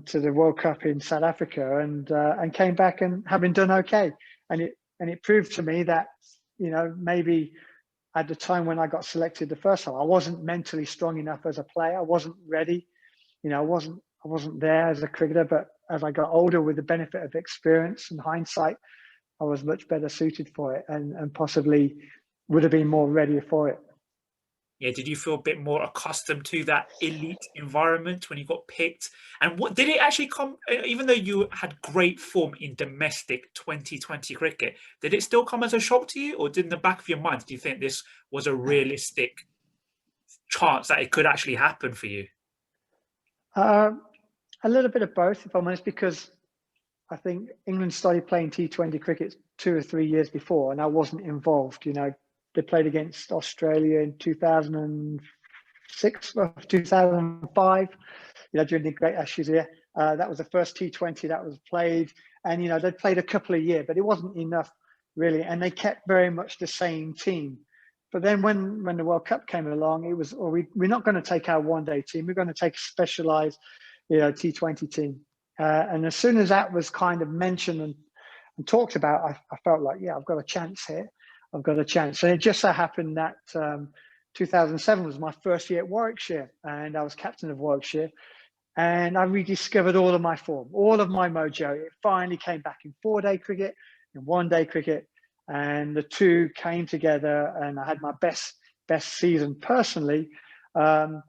[SPEAKER 2] to the World Cup in South Africa and came back and having done okay. And it proved to me that, you know, maybe at the time when I got selected the first time, I wasn't mentally strong enough as a player. I wasn't ready. You know, I wasn't there as a cricketer, but as I got older with the benefit of experience and hindsight, I was much better suited for it and possibly would have been more ready for it.
[SPEAKER 1] Yeah, did you feel a bit more accustomed to that elite environment when you got picked? And what did it actually come, even though you had great form in domestic 2020 cricket, did it still come as a shock to you? Or did in the back of your mind, did you think this was a realistic chance that it could actually happen for you?
[SPEAKER 2] Uh, a little bit of both, if I'm honest, because I think England started playing T20 cricket 2 or 3 years before, and I wasn't involved. You know, they played against Australia in 2006 or 2005. You know, during the Great Ashes year, that was the first T20 that was played, and you know they played a couple of years, but it wasn't enough really, and they kept very much the same team. But then when the World Cup came along, it was, we're not going to take our one-day team. We're going to take a specialised, you know, T20 team. And as soon as that was kind of mentioned and talked about, I felt like, yeah, I've got a chance here. I've got a chance. And it just so happened that 2007 was my first year at Warwickshire, and I was captain of Warwickshire. And I rediscovered all of my form, all of my mojo. It finally came back in 4-day cricket, in 1-day cricket, and the two came together. And I had my best season personally. And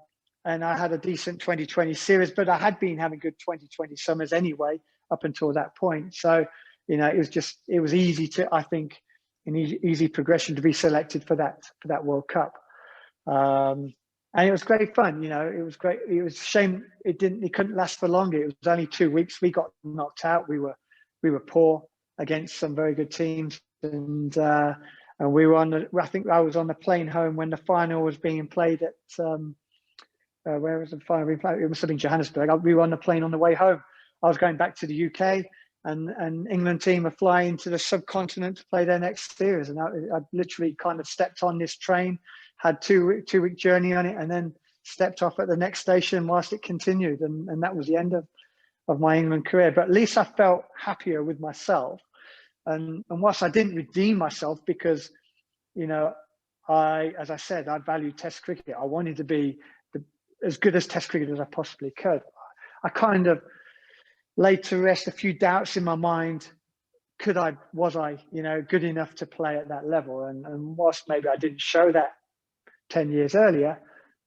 [SPEAKER 2] I had a decent 2020 series, but I had been having good 2020 summers anyway up until that point. So, you know, it was easy to, I think, an easy progression to be selected for that World Cup. And it was great fun. You know, it was great. It was a shame it couldn't last for longer. It was only 2 weeks. We got knocked out. We were poor against some very good teams, and we were I think I was on the plane home when the final was being played at. Where was the final being played? It must have been Johannesburg. We were on the plane on the way home. I was going back to the UK, and England team are flying to the subcontinent to play their next series. And I literally kind of stepped on this train, had two-week journey on it, and then stepped off at the next station whilst it continued. And that was the end of my England career. But at least I felt happier with myself. And whilst I didn't redeem myself because, you know, as I said, I value Test cricket. I wanted to be as good as Test cricket as I possibly could. I kind of laid to rest a few doubts in my mind. Was I, you know, good enough to play at that level? And whilst maybe I didn't show that 10 years earlier,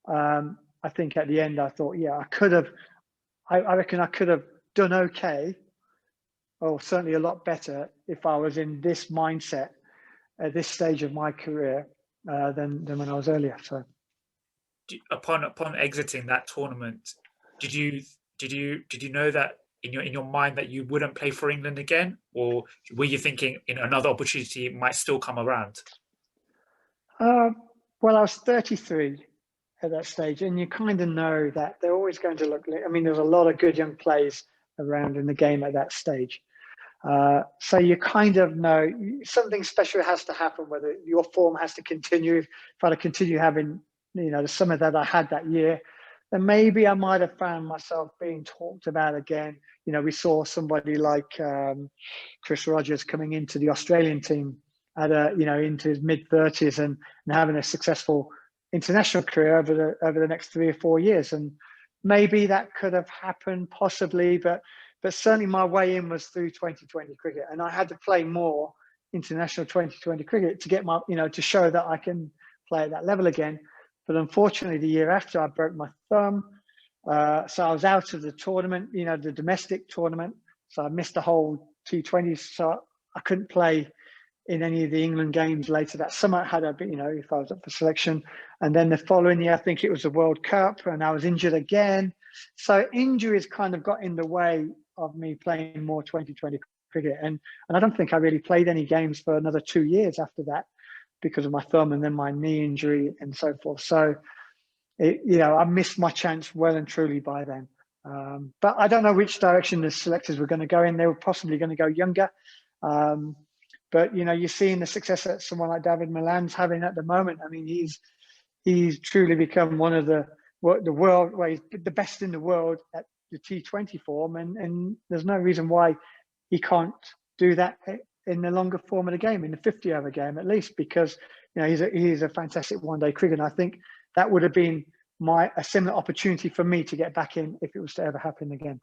[SPEAKER 2] I think at the end I thought, yeah, I could have. I reckon I could have done okay, or certainly a lot better, if I was in this mindset at this stage of my career than when I was earlier. So.
[SPEAKER 1] Upon exiting that tournament, did you know that in your mind that you wouldn't play for England again, or were you thinking another opportunity might still come around?
[SPEAKER 2] Well, I was 33 at that stage, and you kind of know that they're always going to look. I mean, there's a lot of good young players around in the game at that stage, so you kind of know something special has to happen. Whether your form has to continue, if I continue having, you know, the summer that I had that year, then maybe I might have found myself being talked about again. You know, we saw somebody like Chris Rogers coming into the Australian team at into his mid-30s and having a successful international career over the next 3 or 4 years. And maybe that could have happened possibly, but certainly my way in was through 2020 cricket, and I had to play more international 2020 cricket to get my, you know, to show that I can play at that level again. But unfortunately, the year after, I broke my thumb. So I was out of the tournament, you know, the domestic tournament. So I missed the whole T20. So I couldn't play in any of the England games later that summer. Had I been, you know, if I was up for selection. And then the following year, I think it was the World Cup, and I was injured again. So injuries kind of got in the way of me playing more 2020 cricket. And I don't think I really played any games for another 2 years after that, because of my thumb and then my knee injury and so forth. So, you know, I missed my chance well and truly by then. But I don't know which direction the selectors were going to go in. They were possibly going to go younger. But, you know, you're seeing the success that someone like David Milland's having at the moment. I mean, he's truly become one of the world, well, he's the best in the world at the T20 form. And there's no reason why he can't do that in the longer form of the game, in the 50-over game at least, because, you know, he's a fantastic one-day cricketer. And I think that would have been a similar opportunity for me to get back in if it was to ever happen again.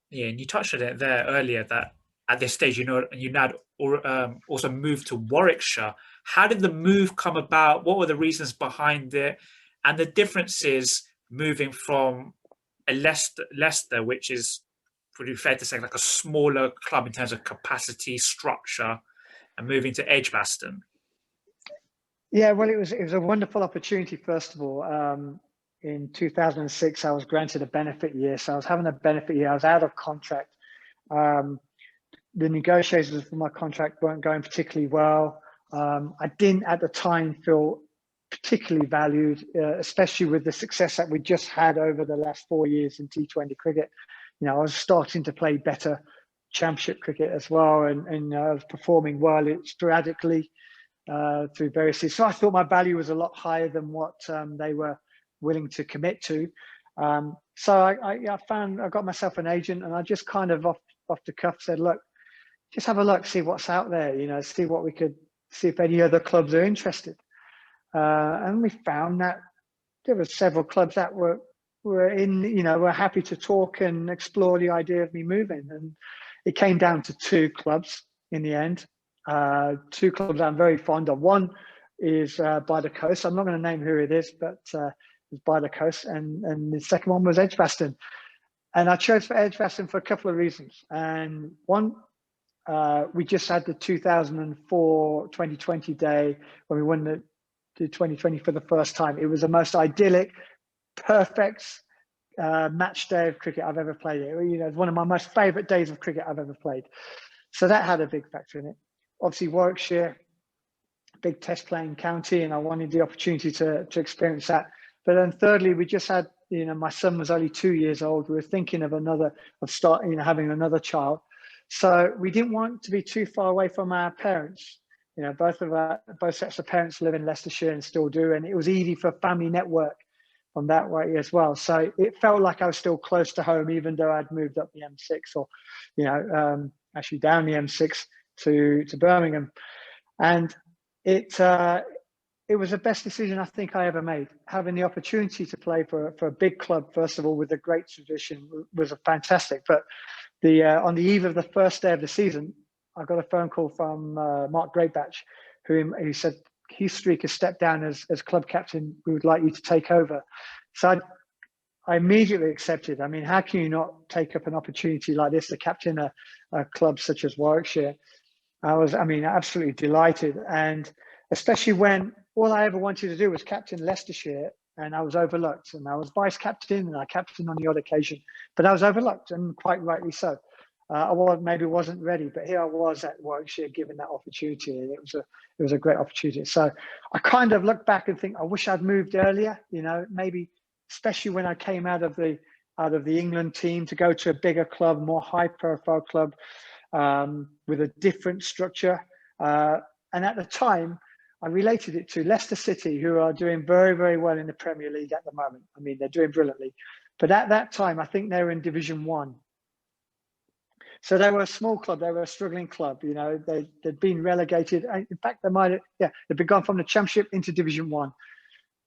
[SPEAKER 1] Yeah, and you touched on it there earlier that at this stage, you know, you had also moved to Warwickshire. How did the move come about? What were the reasons behind it? And the differences moving from a Leicester, which is pretty fair to say like a smaller club in terms of capacity, structure, and moving to Edgbaston?
[SPEAKER 2] Yeah, well, it was a wonderful opportunity. First of all, in 2006, I was granted a benefit year, so I was having a benefit year. I was out of contract. The negotiations for my contract weren't going particularly well. I didn't at the time feel particularly valued, especially with the success that we just had over the last 4 years in T20 cricket. You know, I was starting to play better championship cricket as well, and I was performing well sporadically through various seasons. So I thought my value was a lot higher than what they were willing to commit to. So I got myself an agent, and I just kind of off the cuff said, look, just have a look, see what's out there, you know, see if any other clubs are interested. And we found that there were several clubs that were happy to talk and explore the idea of me moving. And it came down to 2 clubs in the end. 2 clubs I'm very fond of. One is by the coast. I'm not going to name who it is, but it's by the coast. And the second one was Edgbaston. And I chose for Edgbaston for a couple of reasons. And one, we just had the 2004 2020 day when we won the 2020 for the first time. It was the most idyllic, perfect match day of cricket I've ever played. You know, it's one of my most favourite days of cricket I've ever played. So that had a big factor in it. Obviously, Warwickshire, big test playing county, and I wanted the opportunity to experience that. But then thirdly, we just had, you know, my son was only 2 years old. We were thinking of having another child. So we didn't want to be too far away from our parents. You know, both sets of parents live in Leicestershire and still do, and it was easy for a family network from that way as well. So it felt like I was still close to home, even though I'd moved up the M6, or, you know, actually down the M6 to Birmingham. And it was the best decision I think I ever made. Having the opportunity to play for a big club, first of all, with a great tradition, was fantastic. But on the eve of the first day of the season, I got a phone call from Mark Greatbatch, who said, Heath Streak has stepped down as club captain. We would like you to take over. So I immediately accepted. I mean, how can you not take up an opportunity like this to captain a club such as Warwickshire? I was absolutely delighted. And especially when all I ever wanted to do was captain Leicestershire, and I was overlooked. And I was vice captain, and I captained on the odd occasion, but I was overlooked, and quite rightly so. I maybe wasn't ready, but here I was at Warwickshire given that opportunity, and it was a great opportunity. So I kind of look back and think, I wish I'd moved earlier. You know, maybe especially when I came out of the England team to go to a bigger club, more high-profile club with a different structure. And at the time, I related it to Leicester City, who are doing very, very well in the Premier League at the moment. I mean, they're doing brilliantly. But at that time, I think they were in Division 1. So they were a small club. They were a struggling club. You know, they'd been relegated. In fact, they'd been gone from the Championship into Division 1.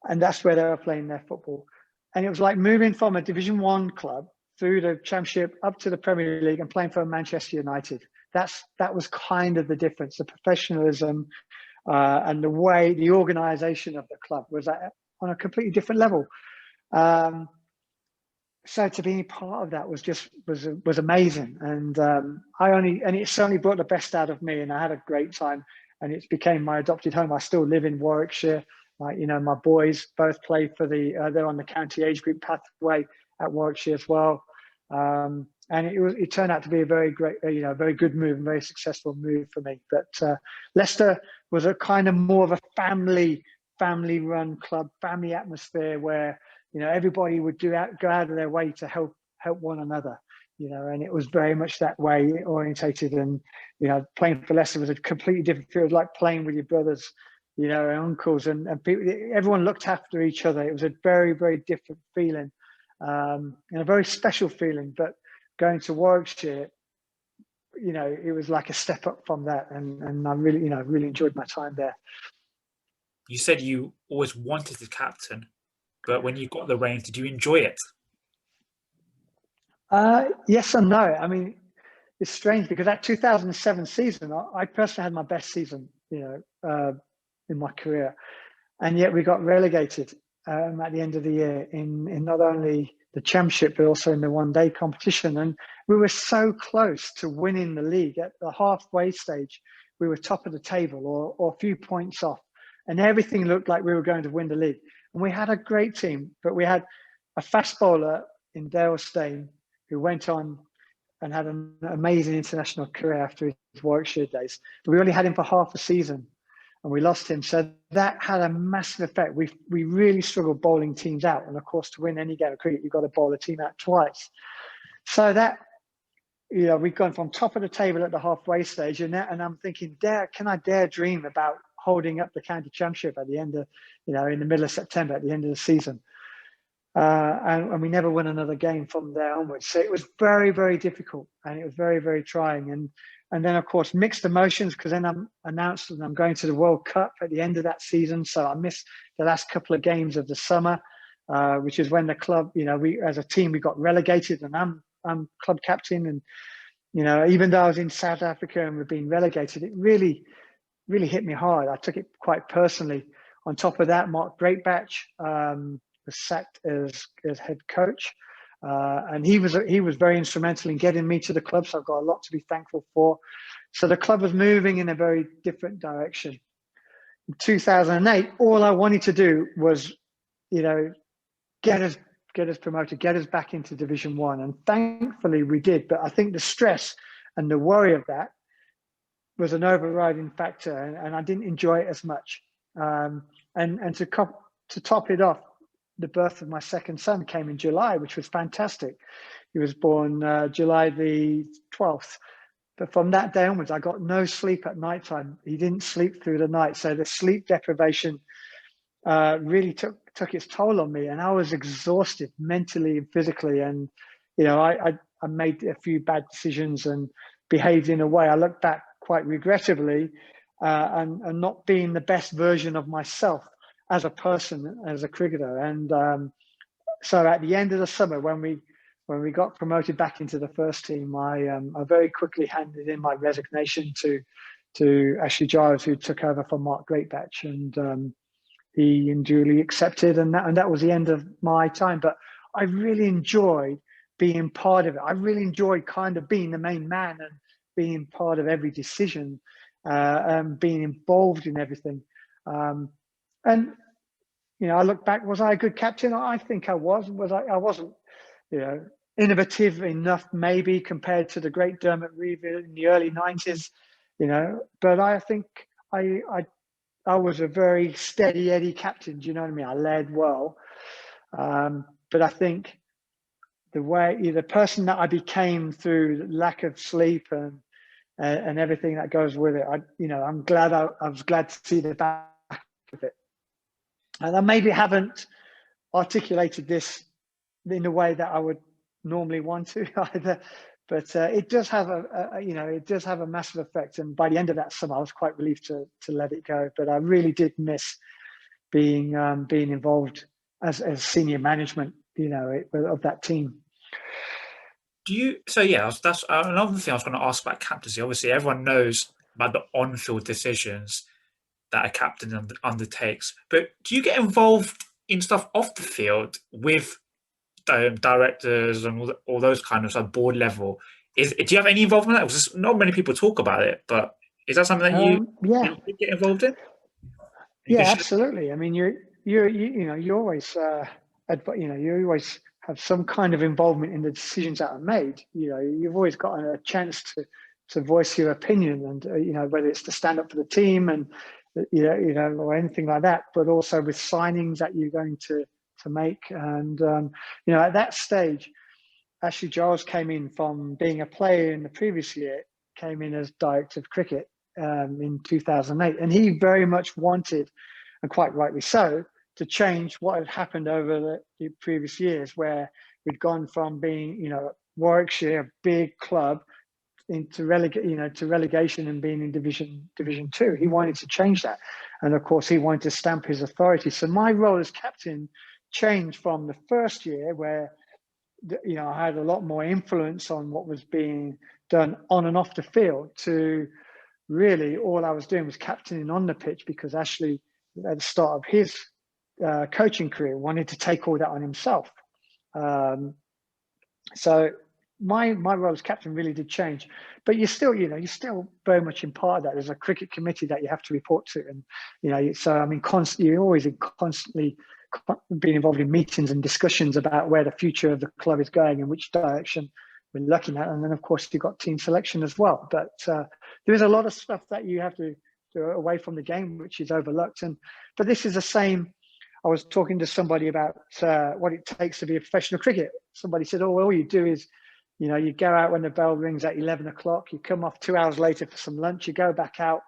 [SPEAKER 2] And that's where they were playing their football. And it was like moving from a Division 1 club through the Championship up to the Premier League and playing for Manchester United. That was kind of the difference. The professionalism and the organisation of the club was on a completely different level. So to be part of that was amazing, and it certainly brought the best out of me, and I had a great time, and it became my adopted home. I still live in Warwickshire. You know, my boys both play for they're on the county age group pathway at Warwickshire as well, and it turned out to be a very great, very good move, and very successful move for me. But Leicester was a kind of more of a family-run club, family atmosphere where, you know, everybody would go out of their way to help one another, you know, and it was very much that way orientated. And, you know, playing for Leicester was a completely different feel, like playing with your brothers, you know, and uncles and people. Everyone looked after each other. It was a very, very different feeling, and a very special feeling. But going to Warwickshire, you know, it was like a step up from that, and I really enjoyed my time there.
[SPEAKER 1] You said you always wanted to captain, but when you got the reins, did you enjoy it?
[SPEAKER 2] Yes and no. I mean, it's strange because that 2007 season, I personally had my best season, you know, in my career. And yet we got relegated at the end of the year in not only the championship, but also in the one-day competition. And we were so close to winning the league. At the halfway stage, we were top of the table or a few points off. And everything looked like we were going to win the league. And we had a great team, but we had a fast bowler in Dale Steyn who went on and had an amazing international career after his Warwickshire days. But we only had him for half a season and we lost him. So that had a massive effect. We really struggled bowling teams out. And of course, to win any game of cricket, you've got to bowl a team out twice. So that, you know, we've gone from top of the table at the halfway stage, and I'm thinking, can I dare dream about holding up the county championship at the end of, you know, in the middle of September, at the end of the season? And we never won another game from there onwards. So it was very, very difficult, and it was very, very trying. And then, of course, mixed emotions, because then I'm announced that I'm going to the World Cup at the end of that season. So I missed the last couple of games of the summer, which is when the club, you know, we as a team, we got relegated, and I'm club captain. And, you know, even though I was in South Africa and we're being relegated, it really hit me hard. I took it quite personally. On top of that, Mark Greatbatch was sacked as head coach, and he was very instrumental in getting me to the club. So I've got a lot to be thankful for. So the club was moving in a very different direction. In 2008, all I wanted to do was, you know, get us promoted, get us back into Division 1, and thankfully we did. But I think the stress and the worry of that was an overriding factor, and I didn't enjoy it as much. And to top it off, the birth of my second son came in July, which was fantastic. He was born July the 12th. But from that day onwards, I got no sleep at night time. He didn't sleep through the night. So the sleep deprivation really took its toll on me, and I was exhausted mentally and physically. And, you know, I made a few bad decisions and behaved in a way I look back quite regrettably, and not being the best version of myself as a person, as a cricketer. And so at the end of the summer, when we got promoted back into the first team, I very quickly handed in my resignation to Ashley Giles, who took over from Mark Greatbatch, and he duly accepted, and that was the end of my time. But I really enjoyed being part of it. I really enjoyed kind of being the main man and being part of every decision, and being involved in everything. And, you know, I look back, was I a good captain? I think I was. I wasn't, you know, innovative enough maybe compared to the great Dermot Reeve in the early 90s, you know, but I think I was a very steady Eddie captain. Do you know what I mean? I led well. But I think the person that I became through lack of sleep and everything that goes with it, I'm glad I was glad to see the back of it. And I maybe haven't articulated this in the way that I would normally want to either, but it does have it does have a massive effect. And by the end of that summer, I was quite relieved to let it go. But I really did miss being involved as senior management, you know, of that team.
[SPEAKER 1] That's another thing I was going to ask about captaincy. Obviously, everyone knows about the on-field decisions that a captain undertakes, but do you get involved in stuff off the field with directors and all those kind of stuff, board level? Do you have any involvement in that? Because not many people talk about it, but is that something that you get involved in?
[SPEAKER 2] Yeah, absolutely. I mean, you always have some kind of involvement in the decisions that are made. You know, you've always got a chance to voice your opinion, and whether it's to stand up for the team and or anything like that, but also with signings that you're going to make. And at that stage, Ashley Giles came in from being a player in the previous year, came in as director of cricket in 2008, and he very much wanted, and quite rightly so, to change what had happened over the previous years, where we'd gone from being, Warwickshire, a big club, into relegation and being in Division 2. He wanted to change that, and of course he wanted to stamp his authority. So my role as captain changed from the first year, where I had a lot more influence on what was being done on and off the field, to really all I was doing was captaining on the pitch, because Ashley, at the start of his coaching career, wanted to take all that on himself. So my role as captain really did change, but you're still very much in part of that. There's a cricket committee that you have to report to, and so I mean, you're always constantly being involved in meetings and discussions about where the future of the club is going and which direction we're looking at. And then of course you've got team selection as well. But there is a lot of stuff that you have to do away from the game, which is overlooked. But this is the same. I was talking to somebody about what it takes to be a professional cricketer. Somebody said, oh, well, all you do is, you go out when the bell rings at 11 o'clock, you come off 2 hours later for some lunch, you go back out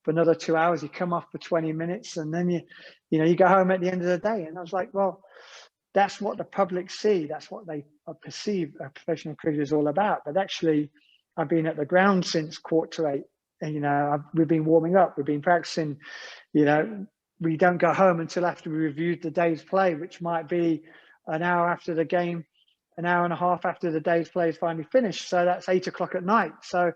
[SPEAKER 2] for another 2 hours, you come off for 20 minutes, and then you go home at the end of the day. And I was like, well, that's what the public see. That's what they perceive a professional cricketer is all about. But actually, I've been at the ground since 7:45, and, we've been warming up, we've been practicing, we don't go home until after we reviewed the day's play, which might be an hour after the game, an hour and a half after the day's play is finally finished. So that's 8 o'clock at night. So,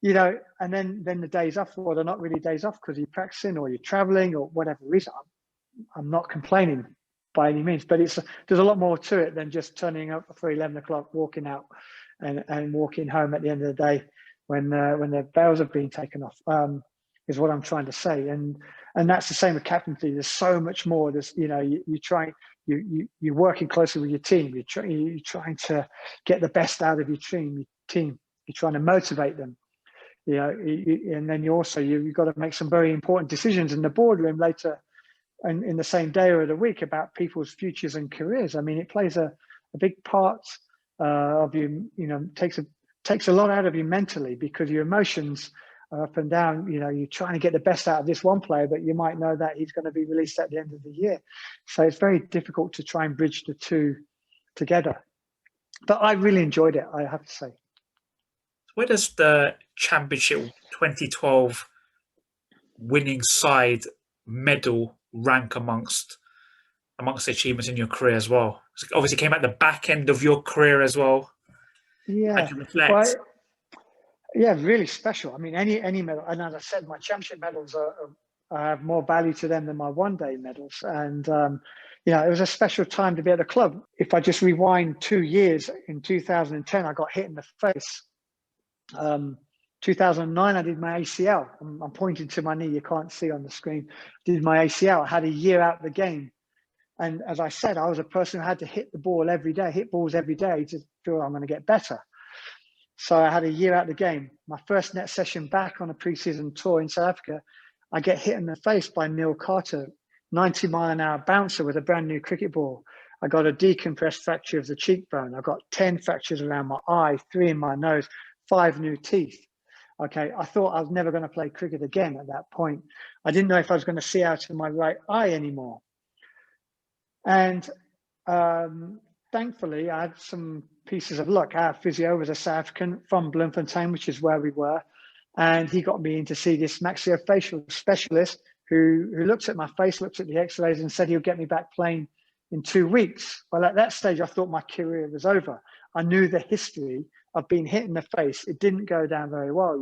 [SPEAKER 2] and then the days off, well, they're not really days off because you're practicing or you're traveling or whatever reason. I'm not complaining by any means, but there's a lot more to it than just turning up for 11 o'clock, walking out and walking home at the end of the day when the bells have been taken off, is what I'm trying to say. And that's the same with captaincy. There's so much more. There's, you're working closely with your team. You're trying to get the best out of your team. You're trying to motivate them. And then you've got to make some very important decisions in the boardroom later and in the same day or the week about people's futures and careers. I mean, it plays a big part of you. Takes a lot out of you mentally, because your emotions are up and down. You're trying to get the best out of this one player, but you might know that he's going to be released at the end of the year. So it's very difficult to try and bridge the two together. But I really enjoyed it, I have to say.
[SPEAKER 1] Where does the Championship 2012 winning side medal rank amongst the achievements in your career as well? So obviously, it came at the back end of your career as well.
[SPEAKER 2] Yeah.
[SPEAKER 1] How do you reflect?
[SPEAKER 2] Yeah, really special. I mean, any medal, and as I said, my championship medals I have more value to them than my one-day medals. And it was a special time to be at the club. If I just rewind 2 years, in 2010, I got hit in the face. 2009, I did my ACL. I'm pointing to my knee. You can't see on the screen. Did my ACL. I had a year out of the game. And as I said, I was a person who had to hit balls every day to feel I'm going to get better. So I had a year out of the game. My first net session back on a pre-season tour in South Africa, I get hit in the face by Neel Khagram, 90-mile-an-hour bouncer with a brand new cricket ball. I got a decompressed fracture of the cheekbone. I got 10 fractures around my eye, 3 in my nose, 5 new teeth. Okay, I thought I was never going to play cricket again at that point. I didn't know if I was going to see out of my right eye anymore. And thankfully, I had some pieces of luck. Our physio was a South African from Bloemfontein, which is where we were. And he got me in to see this maxillofacial specialist who looked at my face, looked at the x-rays and said he'll get me back playing in 2 weeks. Well, at that stage, I thought my career was over. I knew the history of being hit in the face. It didn't go down very well.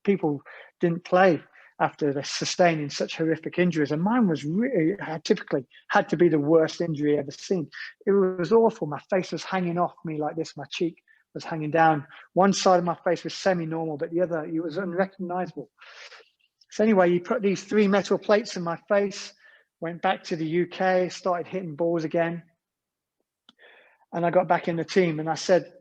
[SPEAKER 2] People didn't play after sustaining such horrific injuries. And mine was really, typically had to be the worst injury ever seen. It was awful. My face was hanging off me like this. My cheek was hanging down. One side of my face was semi-normal, but the other, it was unrecognizable. So anyway, you put these 3 metal plates in my face, went back to the UK, started hitting balls again. And I got back in the team and I said,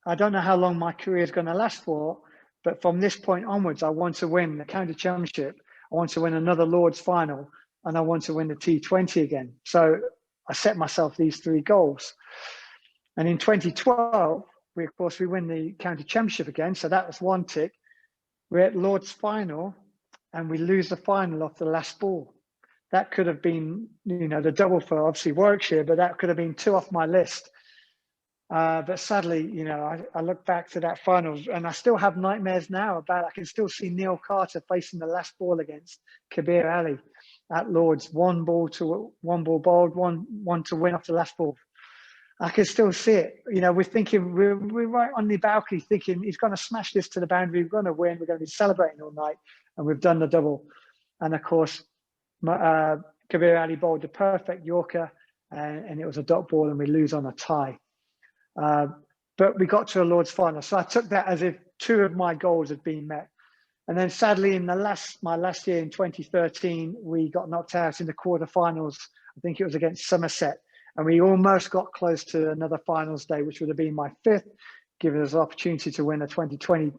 [SPEAKER 2] I don't know how long my career is going to last for, but from this point onwards, I want to win the county championship. I want to win another Lord's final, and I want to win the T20 again. So I set myself these 3 goals. And in 2012, we win the county championship again. So that was 1 tick. We're at Lord's final and we lose the final off the last ball. That could have been, the double for obviously Warwickshire, but that could have been 2 off my list. But sadly, I look back to that final and I still have nightmares now about, I can still see Neel Khagram facing the last ball against Kabir Ali at Lord's, 1 ball bowled, one to win off the last ball. I can still see it. You know, we're thinking, we're right on the balcony thinking he's going to smash this to the boundary. We're going to win. We're going to be celebrating all night. And we've done the double. And of course, Kabir Ali bowled the perfect Yorker, and it was a dot ball, and we lose on a tie. But we got to a Lord's final. So I took that as if 2 of my goals had been met. And then sadly, in my last year in 2013, we got knocked out in the quarterfinals. I think it was against Somerset. And we almost got close to another finals day, which would have been my 5th, giving us an opportunity to win a 2020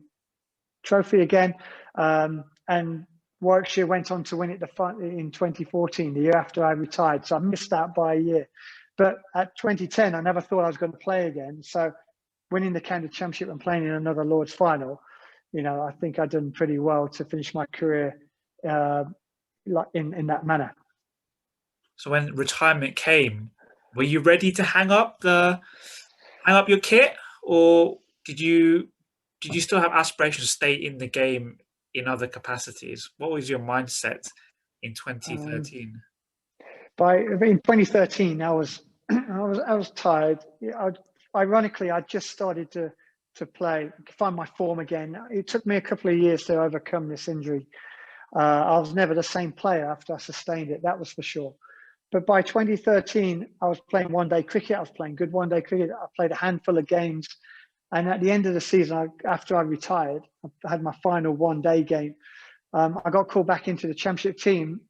[SPEAKER 2] trophy again. And Warwickshire went on to win it in 2014, the year after I retired. So I missed out by a year. But at 2010, I never thought I was going to play again. So winning the county championship and playing in another Lord's final, you know, I think I've done pretty well to finish my career like in that manner.
[SPEAKER 1] So when retirement came, were you ready to hang up your kit, or did you still have aspirations to stay in the game in other capacities? What was your mindset in 2013?
[SPEAKER 2] In 2013, I was tired. Ironically, I just started to find my form again. It took me a couple of years to overcome this injury. I was never the same player after I sustained it, that was for sure. But by 2013, I was playing one-day cricket. I was playing good one-day cricket. I played a handful of games. And at the end of the season, after I retired, I had my final one-day game. I got called back into the championship team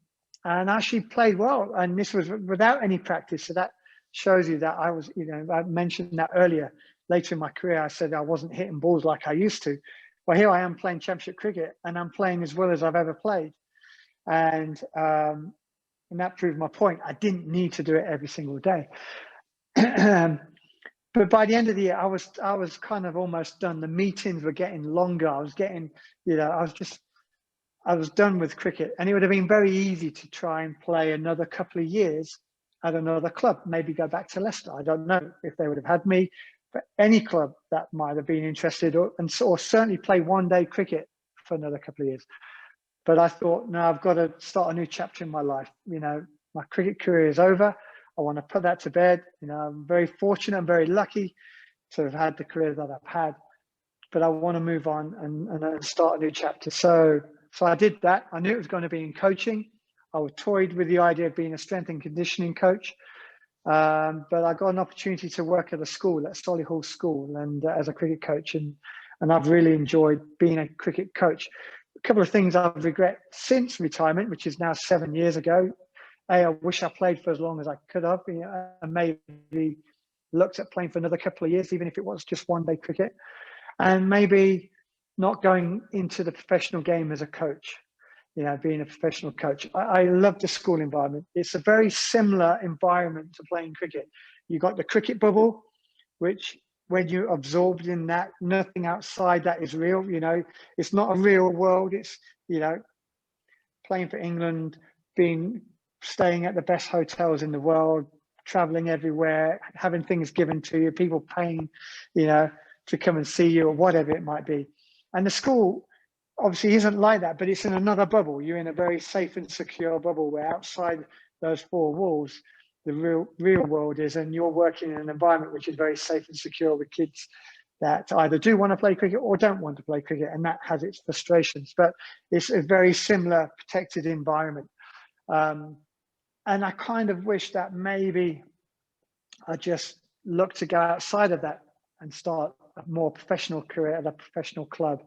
[SPEAKER 2] and actually played well. And this was without any practice. So that shows you that I was, you know, I mentioned that earlier. Later in my career, I said I wasn't hitting balls like I used to. Well, here I am playing championship cricket, and I'm playing as well as I've ever played. And that proved my point. I didn't need to do it every single day. But by the end of the year, I was kind of almost done. The meetings were getting longer. I was getting, you know, I was done with cricket. And it would have been very easy to try and play another couple of years at another club, maybe go back to Leicester. I don't know if they would have had me, but any club that might have been interested, or certainly play one-day cricket for another couple of years. But I thought, no, I've got to start a new chapter in my life. You know, my cricket career is over. I want to put that to bed. You know, I'm very fortunate and very lucky to have had the career that I've had. But I want to move on and start a new chapter. So I did that. I knew it was going to be in coaching. I was toyed with the idea of being a strength and conditioning coach. But I got an opportunity to work at a school, at Solihull School, and as a cricket coach. And I've really enjoyed being a cricket coach. A couple of things I regret since retirement, which is now 7 years ago. I wish I played for as long as I could have, you know, and maybe looked at playing for another couple of years, even if it was just one-day cricket, and maybe not going into the professional game as a coach, you know, being a professional coach. I love the school environment. It's a very similar environment to playing cricket. You got the cricket bubble, which when you're absorbed in that, nothing outside that is real. You know, it's not a real world. It's, you know, playing for England, staying at the best hotels in the world, traveling everywhere, having things given to you, people paying, you know, to come and see you or whatever it might be. And the school obviously isn't like that, but it's in another bubble. You're in a very safe and secure bubble where outside those 4 walls, the real world is, and you're working in an environment which is very safe and secure with kids that either do want to play cricket or don't want to play cricket, and that has its frustrations. But it's a very similar protected environment. And I kind of wish that maybe I just look to go outside of that and start a more professional career at a professional club.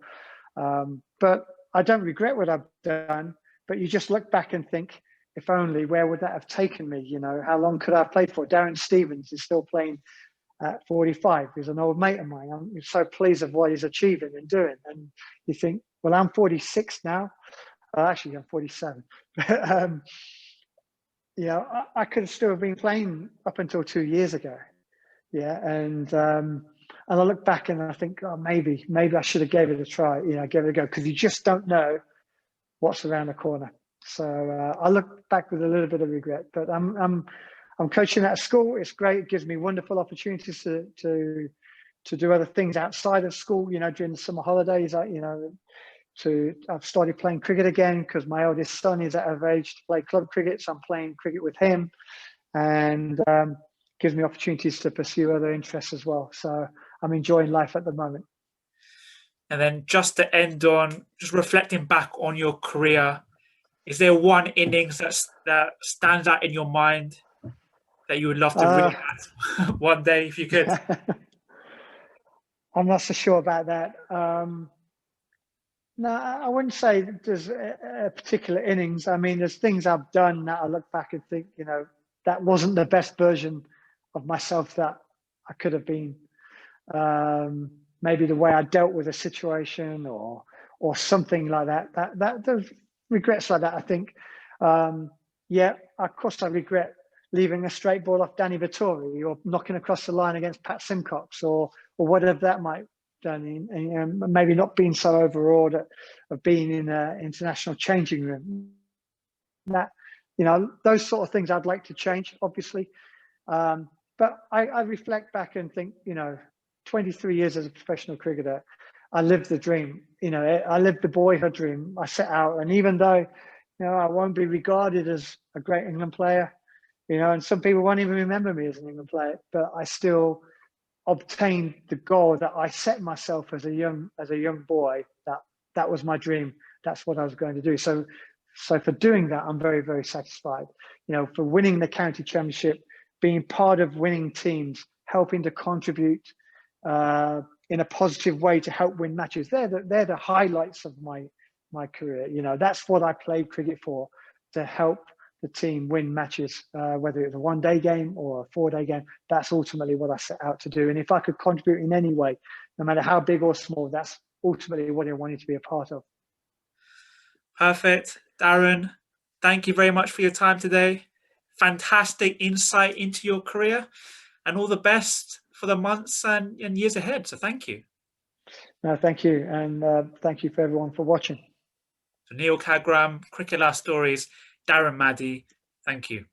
[SPEAKER 2] But I don't regret what I've done, but you just look back and think, if only, where would that have taken me? You know, how long could I have played for? Darren Stevens is still playing at 45. He's an old mate of mine. I'm so pleased with what he's achieving and doing. And you think, well, I'm 46 now. Actually, I'm 47. You know, I could have still have been playing up until 2 years ago. Yeah, and I look back and I think, oh, maybe I should have gave it a try. You know, give it a go, because you just don't know what's around the corner. So I look back with a little bit of regret. But I'm coaching at a school. It's great. It gives me wonderful opportunities to do other things outside of school. You know, during the summer holidays, I've started playing cricket again because my eldest son is out of age to play club cricket, so I'm playing cricket with him. And gives me opportunities to pursue other interests as well. So I'm enjoying life at the moment.
[SPEAKER 1] And then just to end on, just reflecting back on your career, is there one innings that stands out in your mind that you would love to re-add one day if you could?
[SPEAKER 2] I'm not so sure about that. No, I wouldn't say there's a particular innings. I mean, there's things I've done that I look back and think, you know, that wasn't the best version of myself that I could have been. Maybe the way I dealt with a situation or something like that. That there's regrets like that. I think, yeah, of course I regret leaving a straight ball off Danny Vettori or knocking across the line against Pat Simcox or whatever that might have done, and maybe not being so overawed of being in an international changing room. That, you know, those sort of things I'd like to change, obviously. But I reflect back and think, you know, 23 years as a professional cricketer, I lived the dream. You know, I lived the boyhood dream. I set out, and even though, you know, I won't be regarded as a great England player, you know, and some people won't even remember me as an England player, but I still obtained the goal that I set myself as a young boy. That was my dream. That's what I was going to do. So for doing that, I'm very, very satisfied. You know, for winning the county championship, being part of winning teams, helping to contribute in a positive way to help win matches. They're the highlights of my career. You know, that's what I played cricket for, to help the team win matches, whether it's a one-day game or a four-day game. That's ultimately what I set out to do. And if I could contribute in any way, no matter how big or small, that's ultimately what I wanted to be a part of.
[SPEAKER 1] Perfect. Darren, thank you very much for your time today. Fantastic insight into your career, and all the best for the months and years ahead. So thank you.
[SPEAKER 2] No, thank you. And thank you for everyone for watching.
[SPEAKER 1] So Neel Khagram, Cricket Life Stories, Darren Maddy, thank you.